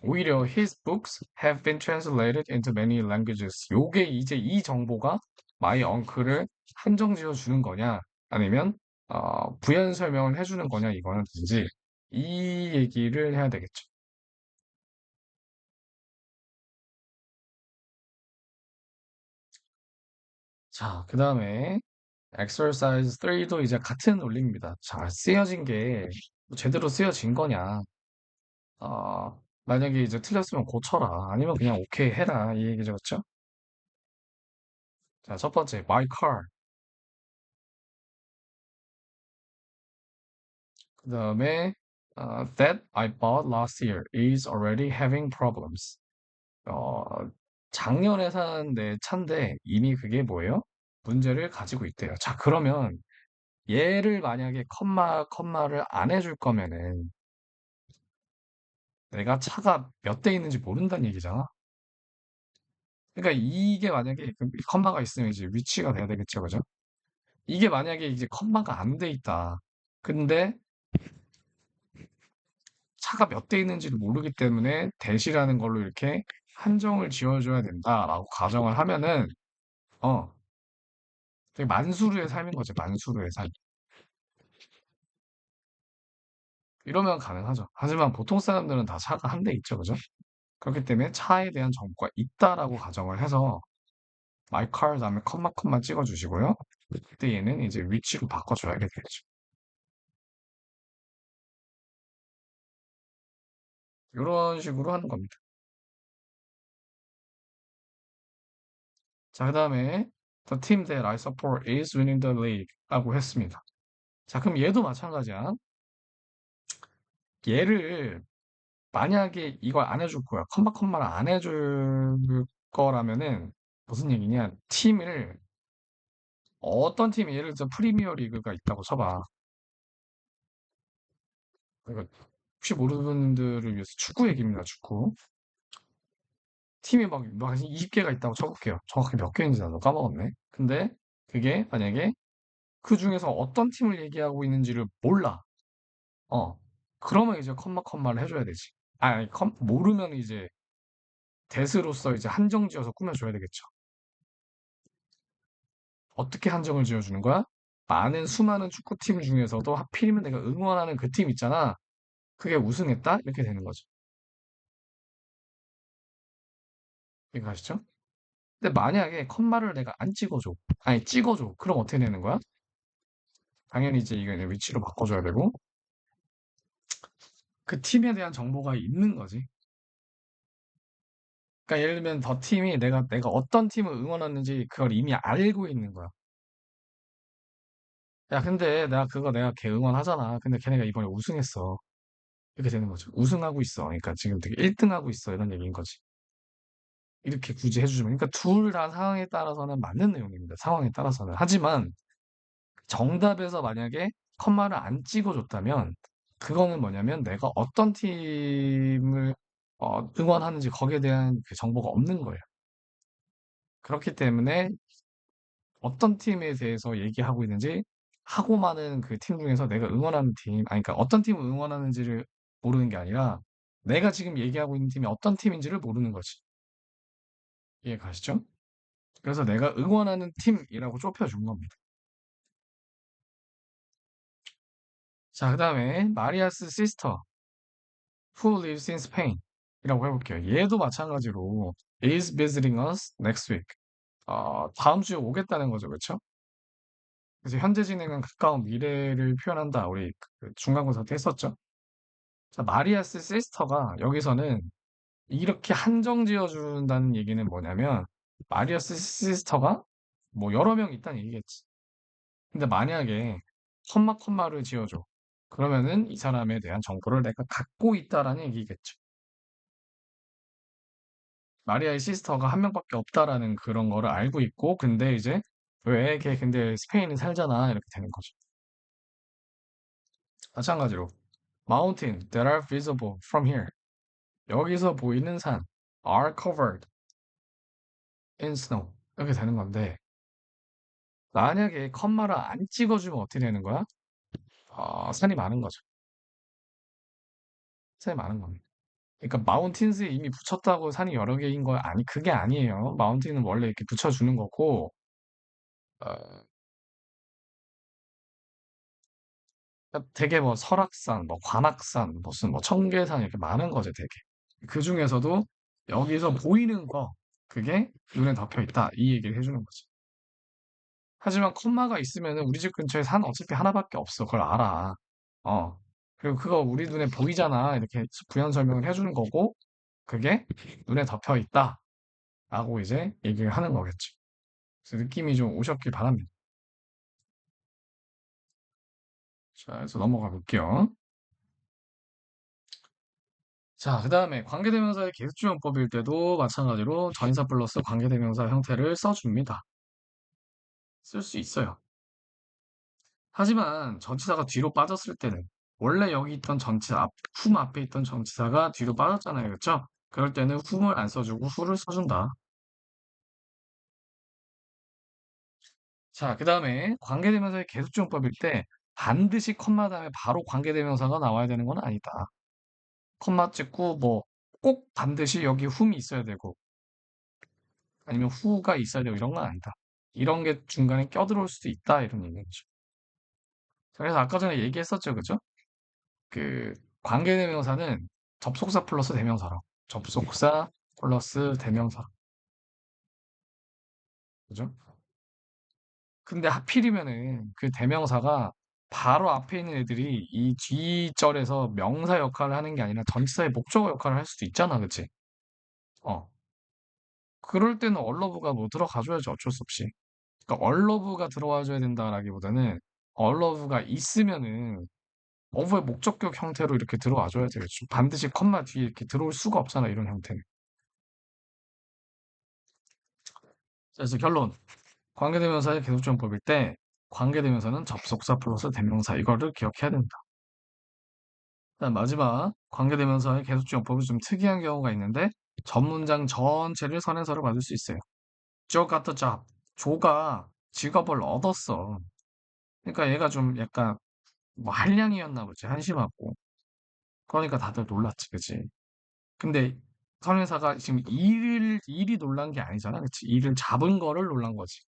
오히려 his books have been translated into many languages. 요게 이제 이 정보가 my uncle을 한정 지어 주는 거냐, 아니면 부연 설명을 해주는 거냐, 이거는 단지 이 얘기를 해야 되겠죠. 자, 그 다음에 exercise 3도 이제 같은 논리입니다. 자, 쓰여진 게 제대로 쓰여진 거냐. 만약에 이제 틀렸으면 고쳐라. 아니면 그냥 오케이 해라. 이 얘기죠. 그렇죠? 자, 첫 번째, my car. 그 다음에 that I bought last year is already having problems. 어, 작년에 산 내 차인데 이미 그게 뭐예요? 문제를 가지고 있대요. 자, 그러면 얘를 만약에 컴마를 안 해줄 거면은 내가 차가 몇 대 있는지 모른다는 얘기잖아. 그러니까 이게 만약에 그 컴마가 있으면 이제 위치가 돼야 되겠죠, 그죠? 이게 만약에 이제 컴마가 안 돼 있다. 근데 차가 몇 대 있는지를 모르기 때문에 대시라는 걸로 이렇게 한정을 지어줘야 된다라고 가정을 하면은 어 되게 만수르의 삶인 거지. 만수르의 삶. 이러면 가능하죠. 하지만 보통 사람들은 다 차가 한 대 있죠, 그죠? 그렇기 때문에 차에 대한 정보가 있다라고 가정을 해서 my car 다음에 컴마 찍어주시고요. 그때 얘는 이제 위치로 바꿔줘야 되겠죠. 이런 식으로 하는 겁니다. 자, 그 다음에 the team that I support is winning the league 라고 했습니다. 자, 그럼 얘도 마찬가지야. 얘를 만약에 이걸 안 해줄 거야. 컴마를 안 해줄 거라면은 무슨 얘기냐? 팀을 어떤 팀이 예를 들어 프리미어 리그가 있다고 쳐봐. 그러니까 혹시 모르는 분들을 위해서 축구 얘기입니다. 축구. 팀이 막 20개가 있다고 쳐볼게요. 정확히 몇 개인지 나도 까먹었네. 근데 그게 만약에 그 중에서 어떤 팀을 얘기하고 있는지를 몰라. 어. 그러면 이제 컴마를 해줘야 되지. 아니, 모르면 이제 대스로서 이제 한정 지어서 꾸며줘야 되겠죠. 어떻게 한정을 지어주는 거야? 많은 수많은 축구팀 중에서도 하필이면 내가 응원하는 그 팀 있잖아. 그게 우승했다? 이렇게 되는 거죠. 이거 아시죠? 근데 만약에 컴마를 내가 안 찍어줘. 아니, 찍어줘. 그럼 어떻게 되는 거야? 당연히 이제 이거 이제 위치로 바꿔줘야 되고, 그 팀에 대한 정보가 있는 거지. 그러니까 예를 들면 더 팀이 내가 어떤 팀을 응원하는지 그걸 이미 알고 있는 거야. 야, 근데 내가 걔 응원하잖아. 근데 걔네가 이번에 우승했어. 이렇게 되는 거죠. 우승하고 있어. 그러니까 지금 되게 1등 하고 있어. 이런 얘기인 거지. 이렇게 굳이 해주시면. 그러니까 둘 다 상황에 따라서는 맞는 내용입니다. 상황에 따라서는. 하지만 정답에서 만약에 컴마를 안 찍어줬다면 그거는 뭐냐면 내가 어떤 팀을 응원하는지 거기에 대한 그 정보가 없는 거예요. 그렇기 때문에 어떤 팀에 대해서 얘기하고 있는지 하고 많은 그 팀 중에서 내가 응원하는 팀, 아니, 그러니까 어떤 팀을 응원하는지를 모르는 게 아니라 내가 지금 얘기하고 있는 팀이 어떤 팀인지를 모르는 거지. 이해 가시죠? 그래서 내가 응원하는 팀이라고 좁혀준 겁니다. 자, 그 다음에 마리아스 시스터 who lives in Spain 이라고 해볼게요. 얘도 마찬가지로 is visiting us next week. 다음 주에 오겠다는 거죠. 그렇죠? 그래서 현재 진행은 가까운 미래를 표현한다. 우리 그 중간고사 때 했었죠. 자, 마리아스 시스터가 여기서는 이렇게 한정 지어준다는 얘기는 뭐냐면 마리아스 시스터가 뭐 여러 명 있다는 얘기겠지. 근데 만약에 컴마를 지어줘. 그러면은 이 사람에 대한 정보를 내가 갖고 있다라는 얘기겠죠. 마리아의 시스터가 한 명밖에 없다라는 그런 거를 알고 있고, 근데 이제 왜 걔 근데 스페인에 살잖아 이렇게 되는 거죠. 마찬가지로 mountain that are visible from here. 여기서 보이는 산 are covered in snow 이렇게 되는 건데 만약에 컴마를 안 찍어주면 어떻게 되는 거야? 산이 많은 거죠. 산이 많은 겁니다. 그러니까 마운틴스에 이미 붙였다고 산이 여러 개인 거 아니 그게 아니에요. 마운틴은 원래 이렇게 붙여주는 거고 어, 되게 뭐 설악산, 뭐 관악산, 무슨 뭐 청계산 이렇게 많은 거죠, 되게. 그 중에서도 여기서 보이는 거 그게 눈에 덮여 있다 이 얘기를 해주는 거지. 하지만 콤마가 있으면은 우리 집 근처에 산 어차피 하나밖에 없어. 그걸 알아. 어. 그리고 그거 우리 눈에 보이잖아. 이렇게 부연 설명을 해주는 거고 그게 눈에 덮여 있다. 라고 이제 얘기를 하는 거겠죠. 그래서 느낌이 좀 오셨길 바랍니다. 자, 그래서 넘어가 볼게요. 자, 그 다음에 관계대명사의 계수주용법일 때도 마찬가지로 전치사 플러스 관계대명사 형태를 써줍니다. 쓸 수 있어요. 하지만 전치사가 뒤로 빠졌을 때는 원래 여기 있던 전치사, whom 앞에 있던 전치사가 뒤로 빠졌잖아요. 그렇죠? 그럴 때는 whom을 안 써주고 who를 써준다. 자, 그 다음에 관계대명사의 계수주용법일 때 반드시 컴마 다음에 바로 관계대명사가 나와야 되는 건 아니다. 컴마 찍고 뭐 꼭 반드시 여기 whom이 있어야 되고 아니면 who가 있어야 되고 이런 건 아니다. 이런 게 중간에 껴들어올 수도 있다 이런 얘기죠. 그래서 아까 전에 얘기했었죠, 그죠? 그 관계대명사는 접속사 플러스 대명사로 접속사 플러스 대명사 그죠? 근데 하필이면은 그 대명사가 바로 앞에 있는 애들이 이 뒤절에서 명사 역할을 하는 게 아니라 전치사의 목적어 역할을 할 수도 있잖아, 그치? 어. 그럴 때는 얼러브가 뭐 들어가줘야지 어쩔 수 없이. 그러니까 얼러브가 들어와줘야 된다라기보다는 얼러브가 있으면은 어부의 목적격 형태로 이렇게 들어와줘야 되겠죠. 반드시 컴마 뒤에 이렇게 들어올 수가 없잖아, 이런 형태는. 그래서 결론. 관계대명사의 계속적용법일 때 관계대명사는 접속사 플러스 대명사 이거를 기억해야 된다. 그다음 마지막 관계대명사의 계속적용법이 좀 특이한 경우가 있는데 전문장 전체를 선행사로 받을 수 있어요. Joe got the job. 조가 직업을 얻었어. 그러니까 얘가 좀 약간 뭐 한량이었나 보지, 한심하고. 그러니까 다들 놀랐지, 그치? 근데 선행사가 지금 일이 놀란 게 아니잖아, 그치? 일을 잡은 거를 놀란 거지.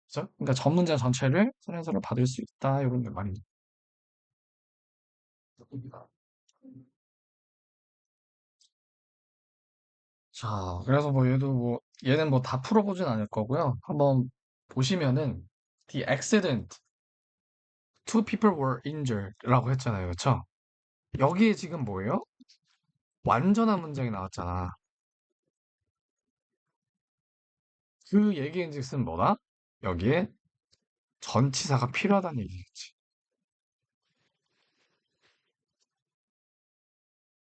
그죠? 그러니까 전문장 전체를 선행사로 받을 수 있다, 이런 게 말입니다. 자, 그래서 뭐 얘도 뭐 얘는 뭐 다 풀어보진 않을 거고요. 한번 보시면은 the accident, two people were injured라고 했잖아요, 그렇죠? 여기에 지금 뭐예요? 완전한 문장이 나왔잖아. 그 얘기인즉슨 뭐다? 여기에 전치사가 필요하다는 얘기겠지.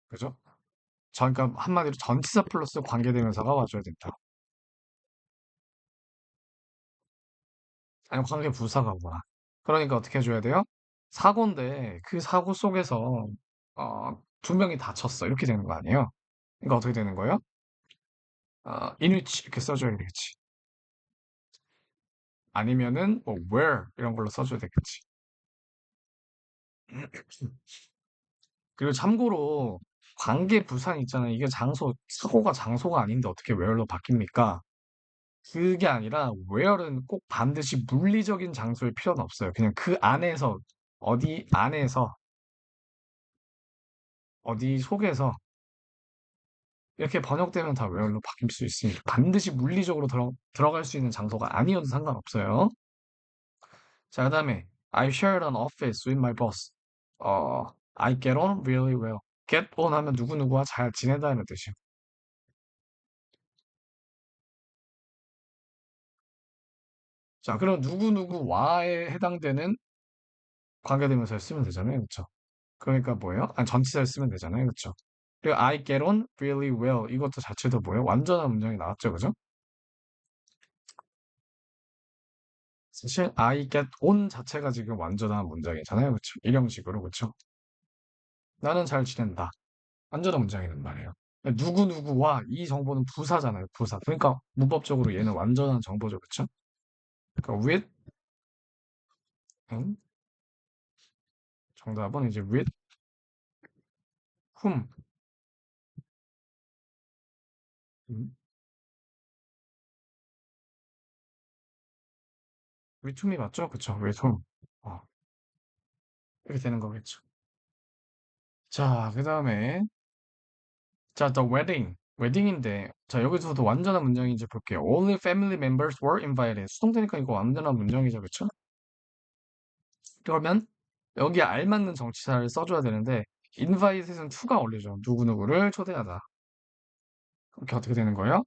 그죠? 그러니까 한마디로 전치사 플러스 관계대명사가 와줘야 된다. 아니면 관계부사가 오거나. 그러니까 어떻게 해줘야 돼요? 사고인데 그 사고 속에서 두 명이 다쳤어. 이렇게 되는 거 아니에요? 그러니까 어떻게 되는 거예요? in which 이렇게 써줘야 되겠지. 아니면은 뭐 where 이런 걸로 써줘야 되겠지. 그리고 참고로 관계부사 있잖아요. 이게 사고가 장소가 아닌데 어떻게 where로 바뀝니까? 그게 아니라 where는 꼭 반드시 물리적인 장소일 필요는 없어요. 그냥 그 안에서 어디 안에서, 어디 속에서 이렇게 번역되면 다 where로 바뀔 수 있으니까 반드시 물리적으로 들어갈 수 있는 장소가 아니어도 상관없어요. 자, 그다음에 I shared an office with my boss. I get on really well. get on 하면 누구누구와 잘 지내다는 뜻이에요. 자, 그럼 누구누구와에 해당되는 관계대명사를 쓰면 되잖아요. 그렇죠? 그러니까 뭐예요? 아니, 전치사를 쓰면 되잖아요. 그렇죠? 그리고 I get on really well. 이것도 자체도 뭐예요? 완전한 문장이 나왔죠. 그죠? 사실 I get on 자체가 지금 완전한 문장이잖아요. 그렇죠? 일형식으로. 그렇죠? 나는 잘 지낸다. 완전한 문장이란 말이에요. 누구누구와 이 정보는 부사잖아요. 부사. 그러니까 문법적으로 얘는 완전한 정보죠. 그렇죠? 그러니까 with, 응? 정답은 이제 with whom. 음? with whom이 맞죠? 그쵸? with whom. 어, 이렇게 되는 거겠죠. 자, 그 다음에 자, the wedding. 웨딩인데 자, 여기서도 완전한 문장인지 볼게요. Only family members were invited. 수동태니까 이거 완전한 문장이죠. 그쵸? 그러면 여기에 알맞는 정치사를 써줘야 되는데 invite에는 to가 어울리죠. 누구누구를 초대하다. 그렇게 어떻게 되는 거예요?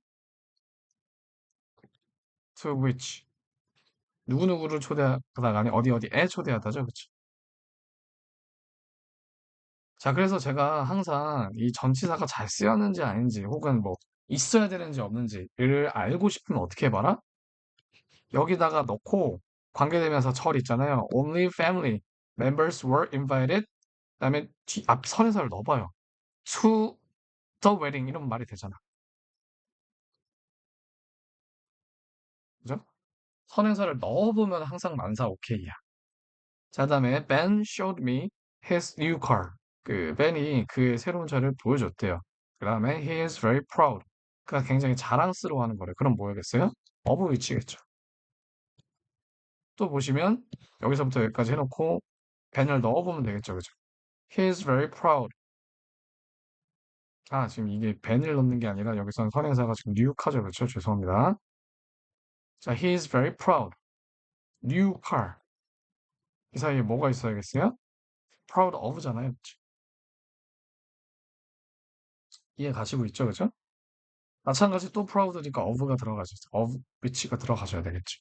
to which. 누구누구를 초대하다가 아니 어디 어디에 초대하다죠. 그쵸? 자, 그래서 제가 항상 이 전치사가 잘 쓰였는지 아닌지 혹은 뭐 있어야 되는지 없는지를 알고 싶으면 어떻게 해봐라? 여기다가 넣고 관계대명사 철 있잖아요. Only family members were invited. 그다음에 앞 선행사를 넣어봐요. To the wedding 이런 말이 되잖아. 그죠? 선행사를 넣어보면 항상 만사 오케이야. 자, 그다음에 Ben showed me his new car. 그 벤이 그의 새로운 차를 보여줬대요. 그다음에 he is very proud. 그가 굉장히 자랑스러워하는 거래. 그럼 뭐야겠어요? of which겠죠. 또 보시면 여기서부터 여기까지 해놓고 벤을 넣어보면 되겠죠, 그죠? He is very proud. 아, 지금 이게 벤을 넣는 게 아니라 여기서는 선행사가 지금 뉴욕하죠, 그렇죠? 죄송합니다. 자, he is very proud. new car. 이 사이에 뭐가 있어야겠어요? proud of잖아요, 그쵸? 이해 가시고 있죠, 그죠? 마찬가지 또 proud니까 of가 들어가죠. of which가 들어가셔야 되겠죠.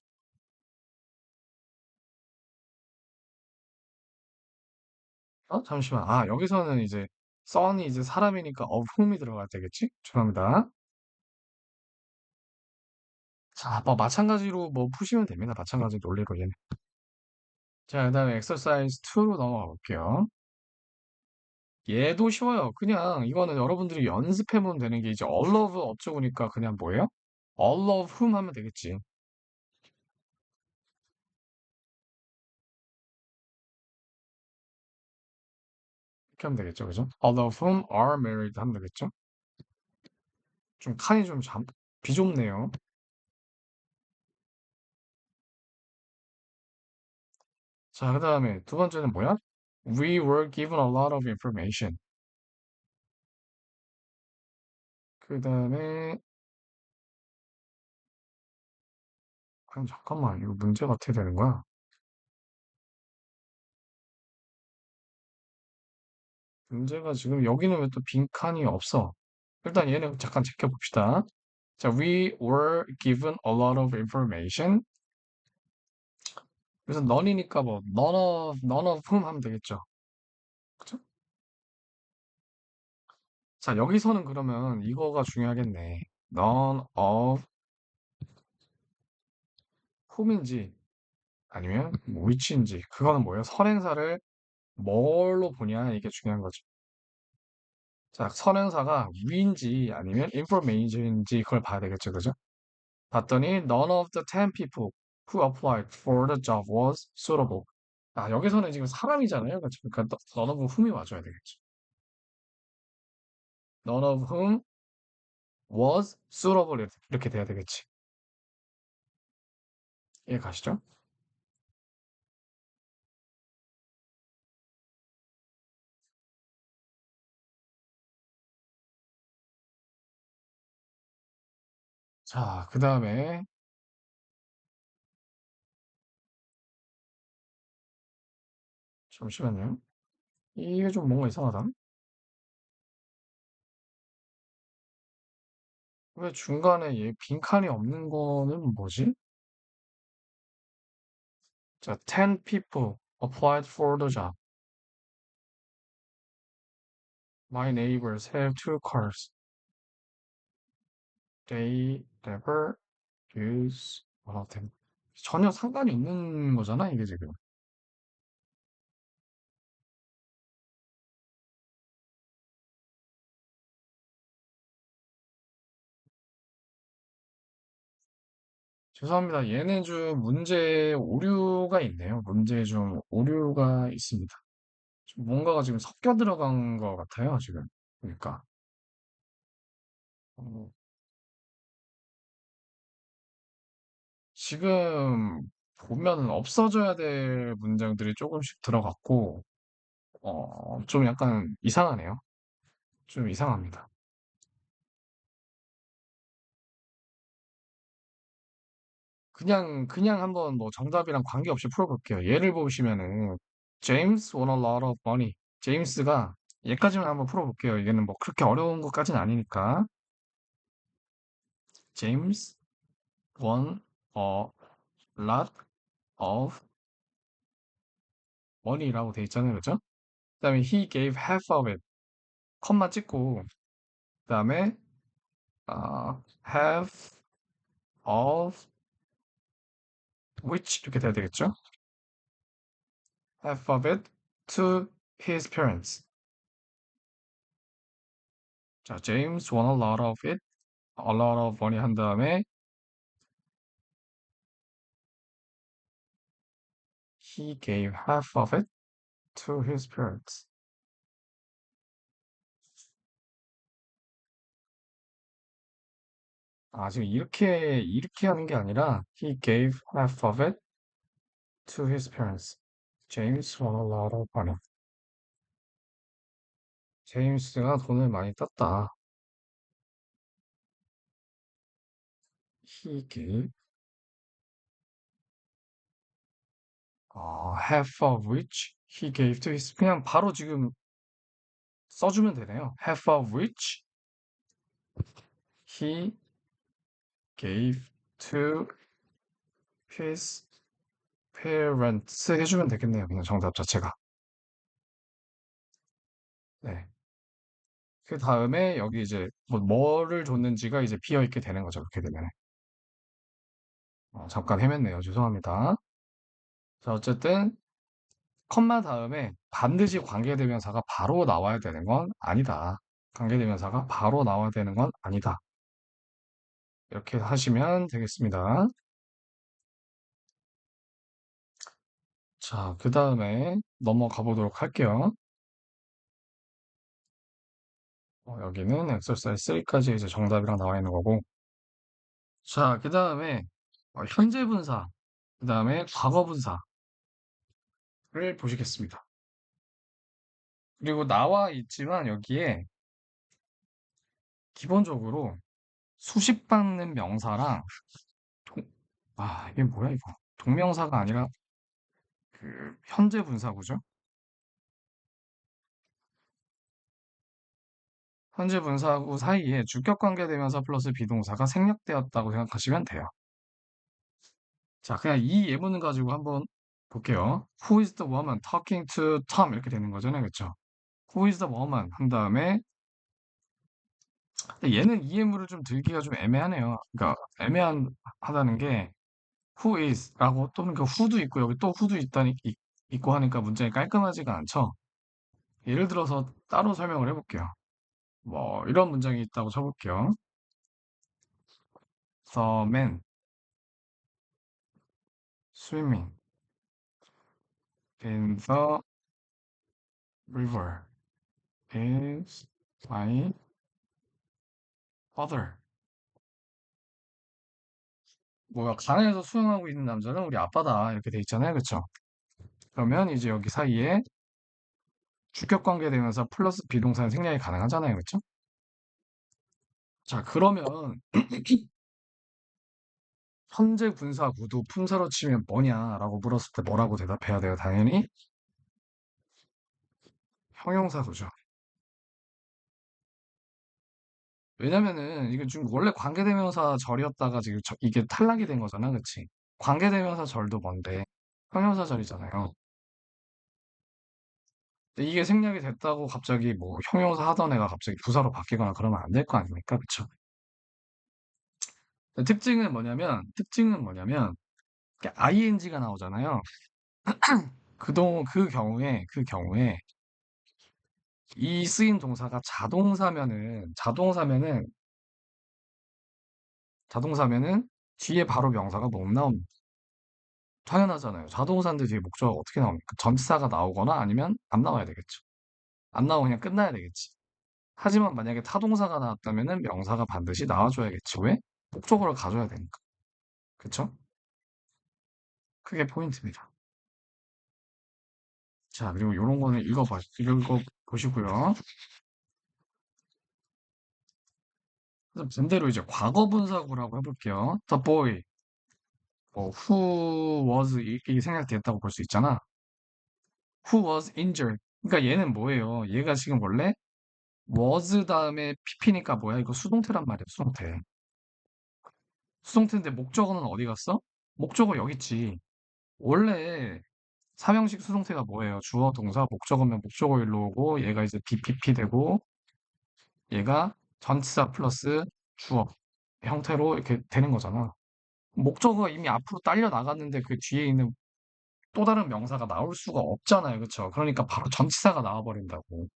잠시만. 아, 여기서는 이제 son이 이제 사람이니까 of whom이 들어가야 되겠지? 죄송합니다. 자, 뭐 마찬가지로 뭐 푸시면 됩니다. 마찬가지 논리로 얘는. 자, 그다음에 exercise 2로 넘어가 볼게요. 얘도 쉬워요. 그냥 이거는 여러분들이 연습해보면 되는 게 이제 all of 어쩌고니까 그냥 뭐예요? all of whom 하면 되겠지. 이렇게 하면 되겠죠. 그죠? all of whom are married 하면 되겠죠. 좀 칸이 좀 비좁네요. 자, 그 다음에 두 번째는 뭐야? We were given a lot of information. 그 다음에 아니 잠깐만 이거 문제가 어떻게 되는 거야? 문제가 지금 여기는 왜 또 빈칸이 없어? 일단 얘는 잠깐 지켜봅시다. 자, we were given a lot of information. 그래서 none이니까 뭐 none of whom 하면 되겠죠. 그쵸? 자, 여기서는 그러면 이거가 중요하겠네. none of whom인지 아니면 뭐 which인지 그거는 뭐예요? 선행사를 뭘로 보냐 이게 중요한 거죠. 자, 선행사가 we인지 아니면 information인지 그걸 봐야 되겠죠. 그죠? 봤더니 none of the 10 people who applied for the job was suitable. 아, 여기서는 지금 사람이잖아요. 그렇죠? 그러니까 none of whom이 와줘야 되겠죠. none of whom was suitable 이렇게 돼야 되겠지. 이해 가시죠? 자, 그 다음에, 잠시만요. 이게 좀 뭔가 이상하다. 왜 중간에 얘 빈칸이 없는 거는 뭐지? 자, 10 people applied for the job. My neighbors have two cars. They never use one of them. 전혀 상관이 없는 거잖아, 이게 지금. 죄송합니다. 얘는 좀 문제 오류가 있네요. 문제 좀 오류가 있습니다. 좀 뭔가가 지금 섞여 들어간 것 같아요, 지금. 그러니까. 어, 지금 보면은 없어져야 될 문장들이 조금씩 들어갔고, 좀 약간 이상하네요. 좀 이상합니다. 그냥 한번 뭐 정답이랑 관계없이 풀어볼게요. 예를 보시면은, James won a lot of money. 제임스가 얘까지만 한번 풀어볼게요. 이게는 뭐 그렇게 어려운 것까지는 아니니까. James won a lot of money라고 돼 있잖아요. 그죠? 그다음에 he gave half of it. 컴마 찍고, 그다음에 half of which 이렇게 돼야 되겠죠? Half of it to his parents. 자, James won a lot of it, a lot of money 한 다음에 he gave half of it to his parents. 아, 지금 이렇게 하는 게 아니라 he gave half of it to his parents. James won a lot of money. 제임스가 돈을 많이 땄다. He gave half of which he gave to his 그냥 바로 지금 써주면 되네요. half of which he gave to his parents 해주면 되겠네요. 그냥 정답 자체가. 네. 그 다음에 여기 이제 뭐를 줬는지가 이제 비어 있게 되는 거죠. 그렇게 되면. 잠깐 헤맸네요. 죄송합니다. 자, 어쨌든 컴마 다음에 반드시 관계대명사가 바로 나와야 되는 건 아니다. 관계대명사가 바로 나와야 되는 건 아니다. 이렇게 하시면 되겠습니다. 자, 그 다음에 넘어가 보도록 할게요. 여기는 엑서사이즈 3까지 이제 정답이랑 나와 있는 거고. 자, 그 다음에 현재 분사, 그 다음에 과거 분사를 보시겠습니다. 그리고 나와 있지만 여기에 기본적으로 수식받는 명사랑 이게 뭐야 이거? 동명사가 아니라 그 현재 분사구죠? 현재 분사구 사이에 주격 관계 대명사 플러스 비동사가 생략되었다고 생각하시면 돼요. 자, 그냥 이 예문을 가지고 한번 볼게요. Who is the woman talking to Tom? 이렇게 되는 거잖아요. 그렇죠? Who is the woman? 한 다음에 근데 얘는 이 예문을 좀 들기가 좀 애매하네요. 그러니까 애매하다는 게 who is라고 또는 그 who도 있고 여기 또 who도 있고 하니까 문장이 깔끔하지가 않죠. 예를 들어서 따로 설명을 해볼게요. 뭐 이런 문장이 있다고 쳐볼게요. The man swimming in the river is my father. 뭐야, 강에서 수영하고 있는 남자는 우리 아빠다. 이렇게 돼 있잖아요. 그쵸? 그러면 이제 여기 사이에 주격 관계 되면서 플러스 비동사는 생략이 가능하잖아요. 그쵸? 자, 그러면 현재 분사 구도 품사로 치면 뭐냐라고 물었을 때 뭐라고 대답해야 돼요? 당연히 형용사구죠. 왜냐면은 이게 지금 원래 관계대명사 절이었다가 지금 이게 탈락이 된 거잖아, 그치? 관계대명사 절도 뭔데 형용사 절이잖아요. 근데 이게 생략이 됐다고 갑자기 뭐 형용사 하던 애가 갑자기 부사로 바뀌거나 그러면 안 될 거 아닙니까? 그쵸? 특징은 뭐냐면 ing가 나오잖아요. 그 경우에 이 쓰인 동사가 자동사면은 뒤에 바로 명사가 못 나옵니다. 당연하잖아요. 자동사인데 뒤에 목적어가 어떻게 나옵니까? 전치사가 나오거나 아니면 안 나와야 되겠죠. 안 나오고 그냥 끝나야 되겠지. 하지만 만약에 타동사가 나왔다면은 명사가 반드시 나와줘야겠지. 왜? 목적어를 가져야 되니까. 그쵸? 그게 포인트입니다. 자, 그리고 요런 거는 읽어보시고요. 그래서 반대로 이제 과거분사구라고 해볼게요. The boy, 뭐, who was 이렇게 생략됐다고 볼 수 있잖아. Who was injured. 그러니까 얘는 뭐예요? 얘가 지금 원래 was 다음에 pp니까 뭐야? 이거 수동태란 말이야, 수동태. 수동태인데 목적어는 어디 갔어? 목적어 여기 있지. 원래 삼형식 수동태가 뭐예요? 주어, 동사, 목적어면 목적어 일로 오고 얘가 이제 BPP 되고 얘가 전치사 플러스 주어 형태로 이렇게 되는 거잖아. 목적어가 이미 앞으로 딸려 나갔는데 그 뒤에 있는 또 다른 명사가 나올 수가 없잖아요. 그쵸? 그러니까 바로 전치사가 나와버린다고.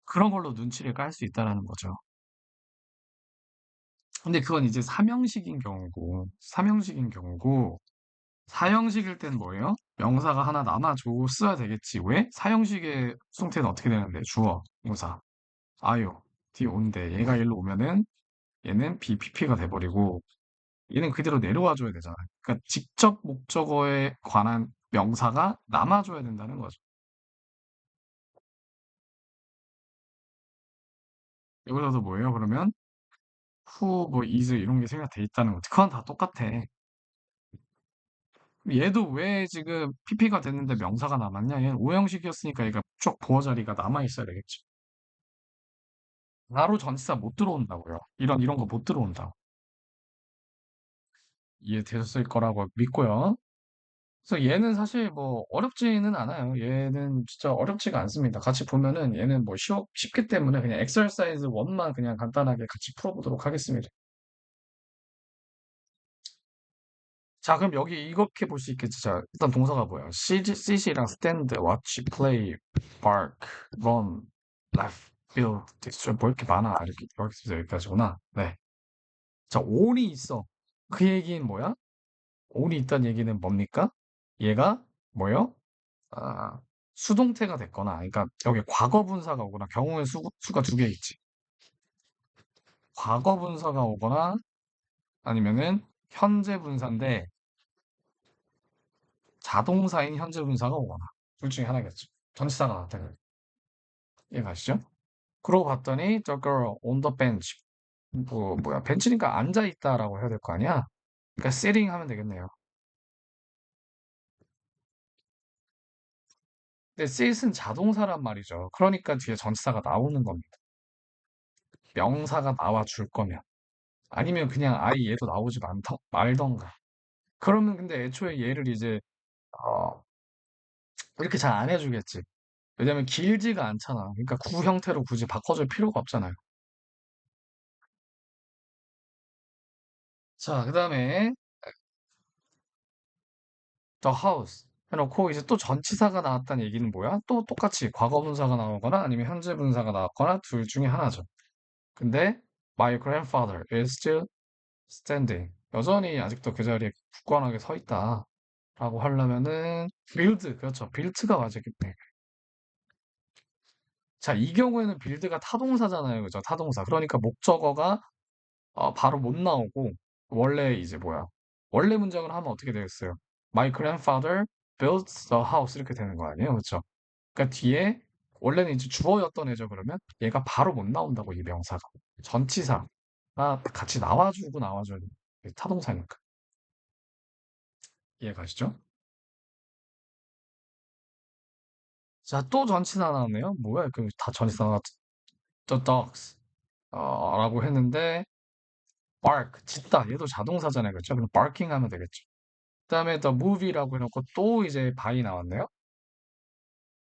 그런 걸로 눈치를 깔 수 있다라는 거죠. 근데 그건 이제 삼형식인 경우고, 사형식일 땐 뭐예요? 명사가 하나 남아줘야 되겠지. 왜? 사형식의 수동태는 어떻게 되는데? 주어, 동사, 아요, 뒤에 온대. 얘가 일로 오면은 얘는 BPP가 돼버리고, 얘는 그대로 내려와 줘야 되잖아. 그러니까 직접 목적어에 관한 명사가 남아줘야 된다는 거죠. 여기서도 뭐예요? 그러면 who, 뭐 is 이런 게 생략돼 있다는 거. 그건 다 똑같아. 얘도 왜 지금 PP가 됐는데 명사가 남았냐? 얘는 오형식이었으니까 얘가 쭉 보어 자리가 남아 있어야 되겠지. 바로 전치사 못 들어온다고요. 이런 거 못 들어온다. 이해되셨을 거라고 믿고요. 그래서 얘는 사실 뭐 어렵지는 않아요. 얘는 진짜 어렵지가 않습니다. 같이 보면은 얘는 뭐 쉽기 때문에 그냥 엑서사이즈 1만 그냥 간단하게 같이 풀어보도록 하겠습니다. 자, 그럼 여기 이렇게 볼 수 있겠지. 자, 일단 동사가 뭐야? CC랑 stand, watch, play, bark, run, laugh, build, destroy. 뭐 이렇게 많아. 이렇게 여기까지구나. 네. 자, on이 있어. 그 얘기는 뭐야? on이 있다는 얘기는 뭡니까? 얘가 뭐요? 아, 수동태가 됐거나, 그러니까 여기 과거 분사가 오거나 경우의 수가 두 개 있지. 과거 분사가 오거나 아니면은 현재 분사인데 자동사인 현재 분사가 오거나 둘 중에 하나겠죠. 전치사가 나타나요. 이해가시죠? 그러고 봤더니 the girl on the bench 뭐야 벤치니까 앉아 있다라고 해야 될 거 아니야? 그러니까 sitting 하면 되겠네요. 근데 sit은 자동사란 말이죠. 그러니까 뒤에 전치사가 나오는 겁니다. 명사가 나와 줄 거면 아니면 그냥 아예 얘도 나오지 말던가. 그러면 근데 애초에 얘를 이제 어, 이렇게 잘 안 해주겠지. 왜냐면 길지가 않잖아. 그러니까 구 형태로 굳이 바꿔줄 필요가 없잖아요. 자, 그 다음에 the house 해놓고 이제 또 전치사가 나왔다는 얘기는 뭐야? 또 똑같이 과거 분사가 나오거나 아니면 현재 분사가 나왔거나 둘 중에 하나죠. 근데 my grandfather is still standing. 여전히 아직도 그 자리에 굳건하게 서 있다. 라고 하려면은 build, 그렇죠. build가 맞겠네. 자, 이 경우에는 build가 타동사잖아요. 그죠? 타동사. 그러니까 목적어가 바로 못 나오고 원래 이제 뭐야? 원래 문장을 하면 어떻게 되겠어요? My grandfather built the house 이렇게 되는 거 아니에요? 그렇죠? 그러니까 뒤에 원래는 이제 주어였던 애죠. 그러면 얘가 바로 못 나온다고 이 명사가 전치사가 같이 나와주고 나와줘야 돼. 타동사니까. 이해 가시죠? 자, 또 전치사 나왔네요. 뭐야, 그 다 전치사 나왔 The dogs. 라고 했는데 bark, 짖다. 얘도 자동사잖아요. 그렇죠? 그럼 barking 하면 되겠죠. 그다음에 the movie라고 해놓고 또 이제 by 나왔네요.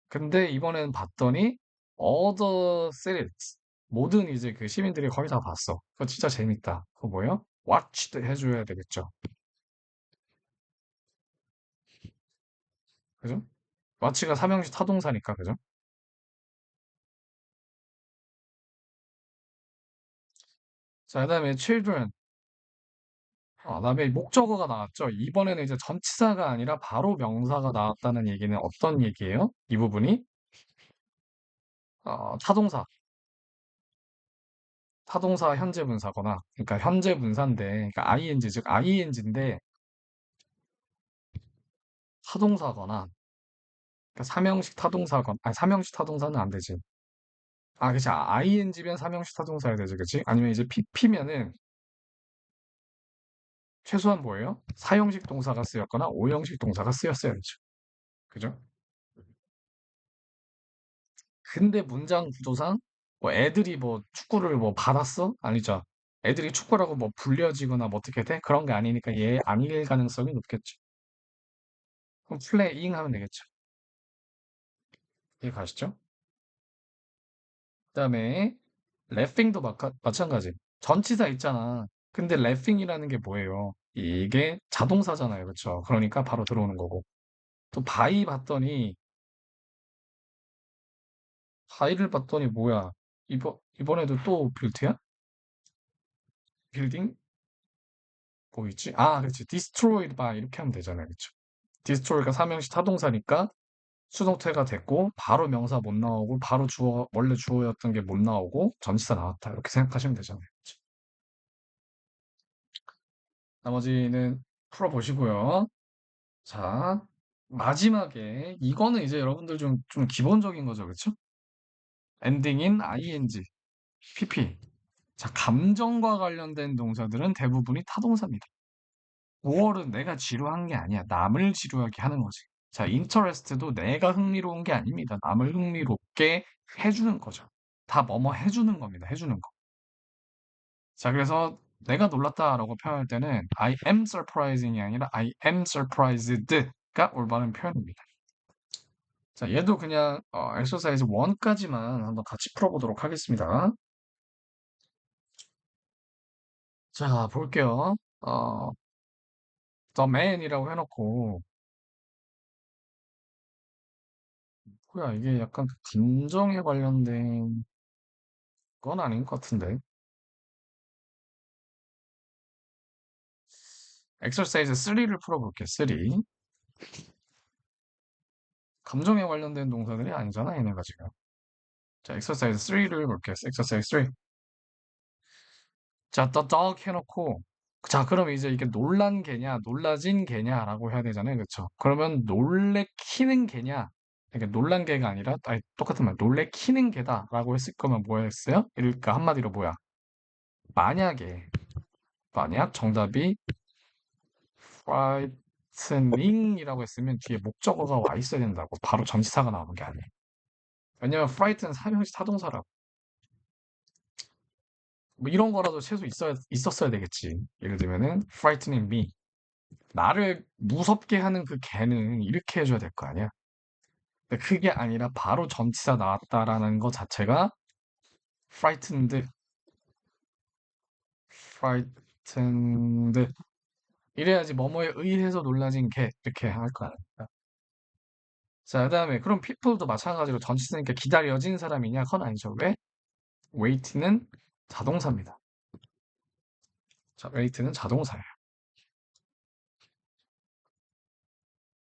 근데 이번엔 봤더니 all the cities, 모든 이제 그 시민들이 거의 다 봤어. 그거 진짜 재밌다. 그거 뭐예요? watched 해줘야 되겠죠. 그죠? watch가 삼형식 타동사니까, 그죠? 자, 그다음에 children. 그다음에 목적어가 나왔죠. 이번에는 이제 전치사가 아니라 바로 명사가 나왔다는 얘기는 어떤 얘기예요? 이 부분이 타동사, 타동사 현재 분사거나, 그러니까 현재 분사인데, 그러니까 ing, 즉 ing인데 타동사거나, 그러니까 삼형식 타동사거나, 아니 삼형식 타동사는 안 되지. 그치. ing면 삼형식 타동사야 되지, 그치? 아니면 이제 pp면은 최소한 뭐예요? 사형식 동사가 쓰였거나 오형식 동사가 쓰였어야죠. 그죠? 근데 문장 구조상 뭐 애들이 뭐 축구를 뭐 받았어? 아니죠. 애들이 축구라고 뭐 불려지거나 뭐 어떻게 돼? 그런 게 아니니까 얘 아닐 가능성이 높겠죠. 그럼 플레잉 하면 되겠죠. 이해 가시죠? 그다음에 laughing도 마찬가지. 전치사 있잖아. 근데 laughing이라는 게 뭐예요? 이게 자동사잖아요. 그렇죠? 그러니까 바로 들어오는 거고. 또 바이를 봤더니 뭐야? 이번에도 또 빌트야? 빌딩? 뭐 있지? 그렇지. destroyed by 이렇게 하면 되잖아요. 그렇죠? destroy가 삼형식 타동사니까 수동태가 됐고 바로 명사 못 나오고 바로 주어 원래 주어였던 게 못 나오고 전치사 나왔다. 이렇게 생각하시면 되잖아요. 그쵸? 나머지는 풀어보시고요. 자, 마지막에 이거는 이제 여러분들 좀 기본적인 거죠. 그렇죠? 엔딩인 ing, pp. 자, 감정과 관련된 동사들은 대부분이 타동사입니다. 5월은 내가 지루한 게 아니야. 남을 지루하게 하는 거지. 자, interest도 내가 흥미로운 게 아닙니다. 남을 흥미롭게 해주는 거죠. 다 뭐뭐 해주는 겁니다. 해주는 거. 자, 그래서 내가 놀랐다라고 표현할 때는 I am surprising이 아니라 I am surprised가 올바른 표현입니다. 자, 얘도 그냥 엑서사이즈 1까지만 한번 같이 풀어보도록 하겠습니다. 자, 볼게요. The man이라고 해놓고 뭐야 이게 약간 그 감정에 관련된 건 아닌 것 같은데. 엑서사이즈 3를 풀어볼게. 3. 감정에 관련된 동사들이 아니잖아, 얘네가 지금. 자, 엑서사이즈 3를 볼게. 엑서사이즈 3. 자, the dog 해놓고 자, 그럼 이제 이게 놀란 개냐, 놀라진 개냐라고 해야 되잖아요. 그렇죠? 그러면 놀래키는 개냐? 이게 놀란 개가 아니라 똑같은 말. 놀래키는 개다라고 했을 거면 뭐였어요? 그러니까 한마디로 뭐야? 만약에 만약 정답이 frightening이라고 했으면 뒤에 목적어가 와 있어야 된다고. 바로 전치사가 나오는 게 아니에요. 왜냐면 frighten 삼형식 타동사라고. 뭐 이런 거라도 최소 있었어야 되겠지. 예를 들면은 frightening me. 나를 무섭게 하는 그 개는 이렇게 해줘야 될 거 아니야. 근데 그게 아니라 바로 전치사 나왔다라는 거 자체가 frightened, frightened. 이래야지 뭐뭐에 의해서 놀라진 개 이렇게 할 거 아니야. 자, 그다음에 그럼 people도 마찬가지로 전치사니까 기다려진 사람이냐? 그건 아니죠. 왜? wait는 자동사입니다. 자, wait는 자동사예요.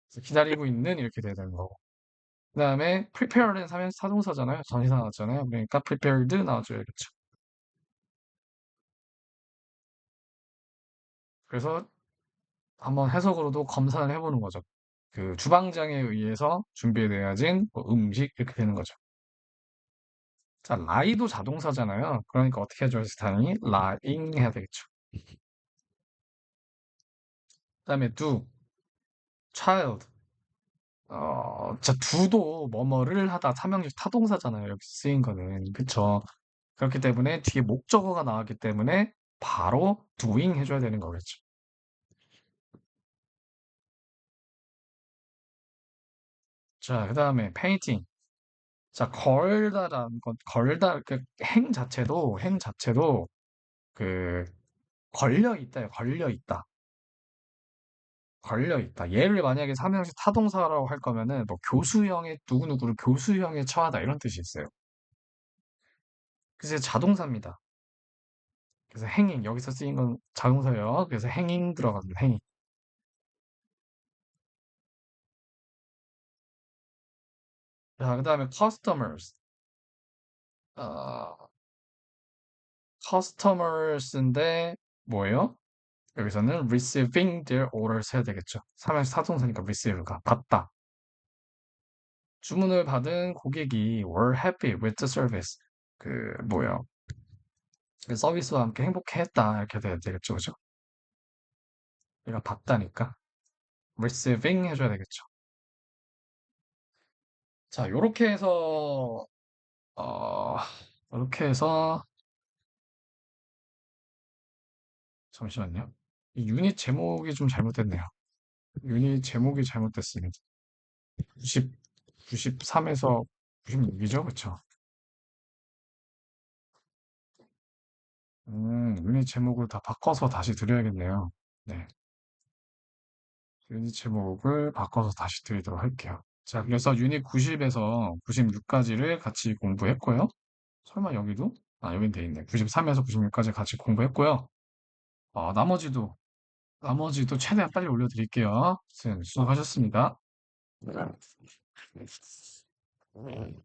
그래서 기다리고 있는 이렇게 돼야 되는 거고. 그다음에 prepared는 사동사잖아요. 전치사 나왔잖아요. 그러니까 prepared 나와줘야겠죠. 그래서 한번 해석으로도 검사를 해보는 거죠. 그 주방장에 의해서 준비되어진 뭐 음식 이렇게 되는 거죠. 자, lie도 자동사잖아요. 그러니까 어떻게 해줘야지 당연히 lying 해야 되겠죠. 그다음에 do, child. 자, do도 뭐뭐를 하다 삼형식 타동사잖아요. 여기 쓰인 거는. 그쵸? 그렇기 때문에 뒤에 목적어가 나왔기 때문에 바로 doing 해줘야 되는 거겠죠. 자, 그다음에 painting. 자, 걸다라는 건 걸다 그 행 자체도 그 걸려 있다요. 걸려 있다. 걸려 있다. 얘를 만약에 삼형식 타동사라고 할 거면은 뭐 교수형의 누구누구를 교수형에 처하다 이런 뜻이 있어요. 그래서 자동사입니다. 그래서 행잉 여기서 쓰인 건 자동사예요. 그래서 행잉 들어갑니다. 행잉. 자, 그다음에 customers. 어, customers인데 뭐예요? 여기서는 receiving their orders 해야 되겠죠. 삼형식 타동사니까 receive가 받다. 주문을 받은 고객이 were happy with the service. 그 뭐야? 그 서비스와 함께 행복해했다 이렇게 돼야 되겠죠, 그죠? 얘가 받다니까 receiving 해줘야 되겠죠. 자, 요렇게 해서 어 이렇게 해서 잠시만요. 이 유닛 제목이 좀 잘못됐네요. 유닛 제목이 잘못됐습니다. 90, 93에서 96이죠, 그쵸? 유닛 제목을 다 바꿔서 다시 드려야겠네요. 네, 유닛 제목을 바꿔서 다시 드리도록 할게요. 자, 그래서 유닛 90에서 96까지를 같이 공부했고요. 설마 여기도? 아, 여긴 돼 있네. 93에서 96까지 같이 공부했고요. 나머지도 최대한 빨리 올려드릴게요. 선생님, 수고하셨습니다. 네.